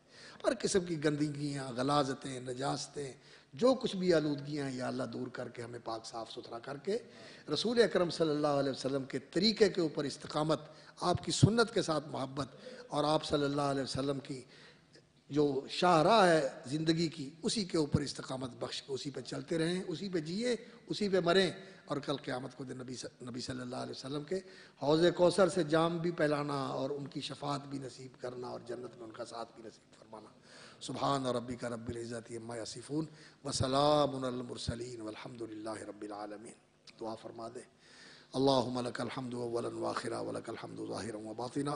ہر قسم کی گندگیاں، غلاظتیں، نجاستیں، جو کچھ بھی آلودگیاں ہیں یا اللہ دور کر کے ہمیں پاک صاف ستھرا کر کے رسول اکرم صلی اللہ علیہ وسلم کے طریقے کے اوپر استقامت، آپ کی سنت کے ساتھ محبت، اور آپ صلی اللہ علیہ وسلم کی جو شاہراہ ہے زندگی کی، اسی کے اوپر استقامت بخش کے اسی پہ چلتے رہیں، اسی پہ جیے، اسی پہ مریں، اور کل قیامت کو دن نبی صلی اللہ علیہ وسلم کے حوض کوثر سے جام بھی پلانا اور ان کی شفاعت بھی نصیب کرنا اور جنت میں ان کا ساتھ بھی نصیب فرمانا۔ سبحان ربک رب العزت عما یصفون وسلام علی المرسلین والحمد للہ رب العالمین۔ دعا فرما دے۔ اللہم لک الحمد اولا وآخرا ولک الحمد ظاہرا وباطنا،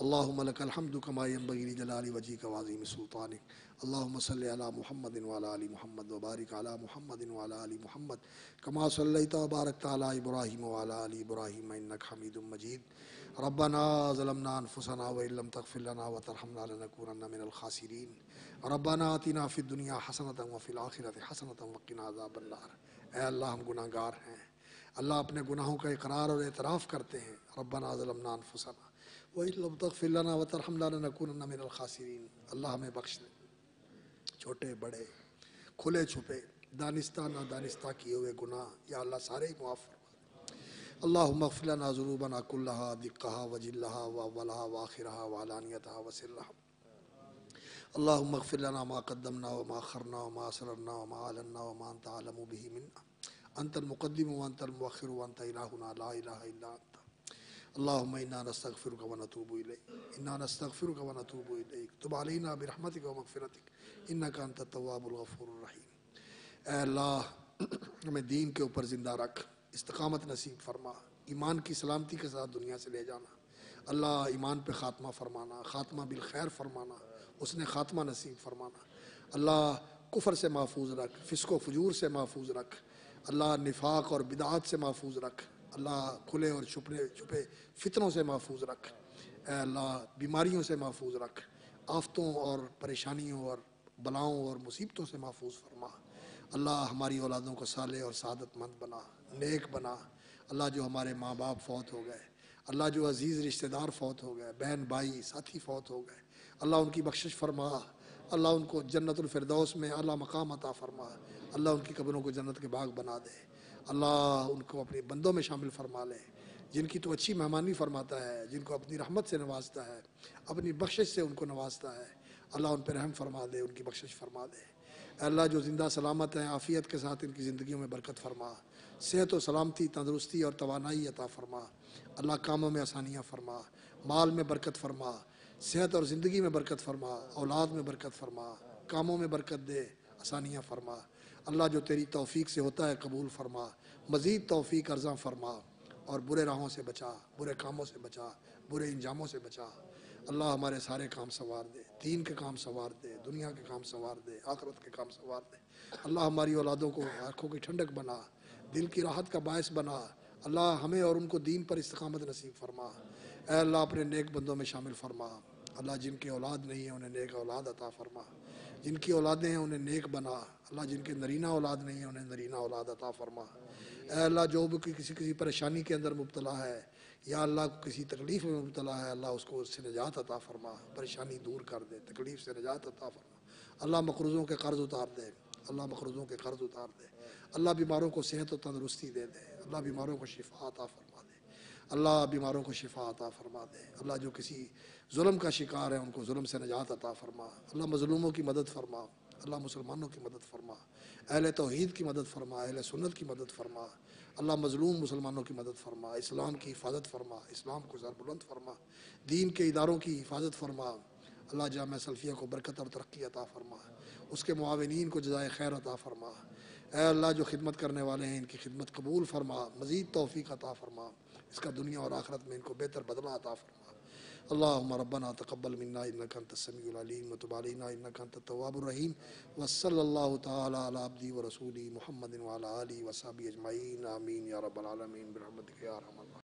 اللہم لک الحمد کما ینبغی لجلال وجہک وعظیم سلطانک، اللہم صلی علی محمد وعلی آل محمد وبارک علی محمد وعلی آل محمد کما صلیت وبارکت علی ابراہیم وعلی آل ابراہیم انک حمید مجید۔ ربنا ظلمنا انفسنا وان لم تغفر لنا وترحمنا لنکونن من الخاسرین، ربنا آتنا فی الدنیا حسنۃ وفی الآخرۃ حسنۃ وقنا عذاب النار۔ اے اللہ ہم گناہ گار ہیں، اللہ اپنے گناہوں کا اقرار اور اعتراف کرتے ہیں۔ ربنا ظلمنا انفسنا وان لم تغفر لنا وترحمنا لنکونن من الخاسرین، اللہ ہمیں بخش دے، چھوٹے بڑے کھلے چھپے دانستہ نادانستہ کیے ہوئے گناہ یا اللہ سارے ہی معاف فرما۔ اللہم اغفر لنا ذنوبنا کلہا دقہا وجلہا واولہا وآخرہا وعلانیتہا وسرہا، اللہم اغفر لنا ما قدمنا وما اخرنا وما اسررنا وما اعلنا وما انت اعلم به منا، انت المقدم وانت المؤخر وانت الہنا لا الہ الا انت، اللہم انا نستغفرک ونتوب الیک، انا نستغفرک ونتوب الیک، تب علینا برحمتک ومغفرتک انک انت التواب الغفور الرحیم۔ اے اللہ ہمیں دین کے اوپر زندہ رکھ، استقامت نصیب فرما، ایمان کی سلامتی کے ساتھ دنیا سے لے جانا، اللہ ایمان پہ خاتمہ فرمانا، خاتمہ بالخیر فرمانا، اس نے خاتمہ نصیب فرمانا۔ اللہ کفر سے محفوظ رکھ، فسق و فجور سے محفوظ رکھ، اللہ نفاق اور بدعات سے محفوظ رکھ، اللہ کھلے اور چھپے فتنوں سے محفوظ رکھ، اے اللہ بیماریوں سے محفوظ رکھ، آفتوں اور پریشانیوں اور بلاؤں اور مصیبتوں سے محفوظ فرما۔ اللہ ہماری اولادوں کو صالح اور سعادت مند بنا، نیک بنا۔ اللہ جو ہمارے ماں باپ فوت ہو گئے، اللہ جو عزیز رشتہ دار فوت ہو گئے، بہن بھائی ساتھی فوت ہو گئے، اللہ ان کی بخشش فرما، اللہ ان کو جنت الفردوس میں اعلیٰ مقام عطا فرما، اللہ ان کی قبروں کو جنت کے باغ بنا دے، اللہ ان کو اپنے بندوں میں شامل فرما لے، جن کی تو اچھی مہمانی فرماتا ہے، جن کو اپنی رحمت سے نوازتا ہے، اپنی بخشش سے ان کو نوازتا ہے، اللہ ان پہ رحم فرما دے، ان کی بخشش فرما دے۔ اے اللہ جو زندہ سلامت ہیں، عافیت کے ساتھ ان کی زندگیوں میں برکت فرما، صحت و سلامتی، تندرستی اور توانائی عطا فرما، اللہ کاموں میں آسانیاں فرما، مال میں برکت فرما، صحت اور زندگی میں برکت فرما، اولاد میں برکت فرما، کاموں میں برکت دے، آسانیاں فرما۔ اللہ جو تیری توفیق سے ہوتا ہے قبول فرما، مزید توفیق عرضاں فرما، اور برے راہوں سے بچا، برے کاموں سے بچا، برے انجاموں سے بچا۔ اللہ ہمارے سارے کام سنوار دے، دین کے کام سنوار دے، دنیا کے کام سنوار دے، آخرت کے کام سنوار دے۔ اللہ ہماری اولادوں کو آنکھوں کی ٹھنڈک بنا، دل کی راحت کا باعث بنا۔ اللہ ہمیں اور ان کو دین پر استقامت نصیب فرما۔ اے اللہ اپنے نیک بندوں میں شامل فرما۔ اللہ جن کی اولاد نہیں ہے انہیں نیک اولاد عطا فرما، جن کی اولادیں ہیں انہیں نیک بنا۔ اللہ جن کے نرینہ اولاد نہیں ہے انہیں نرینہ اولاد عطا فرما۔ اے اللہ جو بھی کسی پریشانی کے اندر مبتلا ہے، یا اللہ کسی تکلیف میں مبتلا ہے، اللہ اس کو اس سے نجات عطا فرما، پریشانی دور کر دے، تکلیف سے نجات عطا فرما۔ اللہ مقروضوں کے قرض اتار دے، اللہ مقروضوں کے قرض اتار دے، اللہ بیماروں کو صحت و تندرستی دے دے، اللہ بیماروں کو شفا عطا فرما دے، اللہ بیماروں کو شفا عطا فرما دے۔ اللہ جو کسی ظلم کا شکار ہے ان کو ظلم سے نجات عطا فرما، اللہ مظلوموں کی مدد فرما، اللہ مسلمانوں کی مدد فرما، اہل توحید کی مدد فرما، اہل سنت کی مدد فرما، اللہ مظلوم مسلمانوں کی مدد فرما، اسلام کی حفاظت فرما، اسلام کو سر بلند فرما، دین کے اداروں کی حفاظت فرما۔ اللہ جامعہ سلفیہ کو برکت اور ترقی عطا فرما، اس کے معاونین کو جزائے خیر عطا فرما۔ اے اللہ جو خدمت کرنے والے ہیں ان کی خدمت قبول فرما، مزید توفیق عطا فرما، اس کا دنیا اور آخرت میں ان کو بہتر بدلہ عطا فرما۔ اللہم ربنا تقبل منا انک انت السمیع العلیم وتب علینا انک انت التواب الرحیم، وصلی اللہ تعالی علی عبدہ ورسولہ محمد وعلی آلہ وصحبہ اجمعین، آمین یا رب العالمین برحمتک یا ارحم الراحمین۔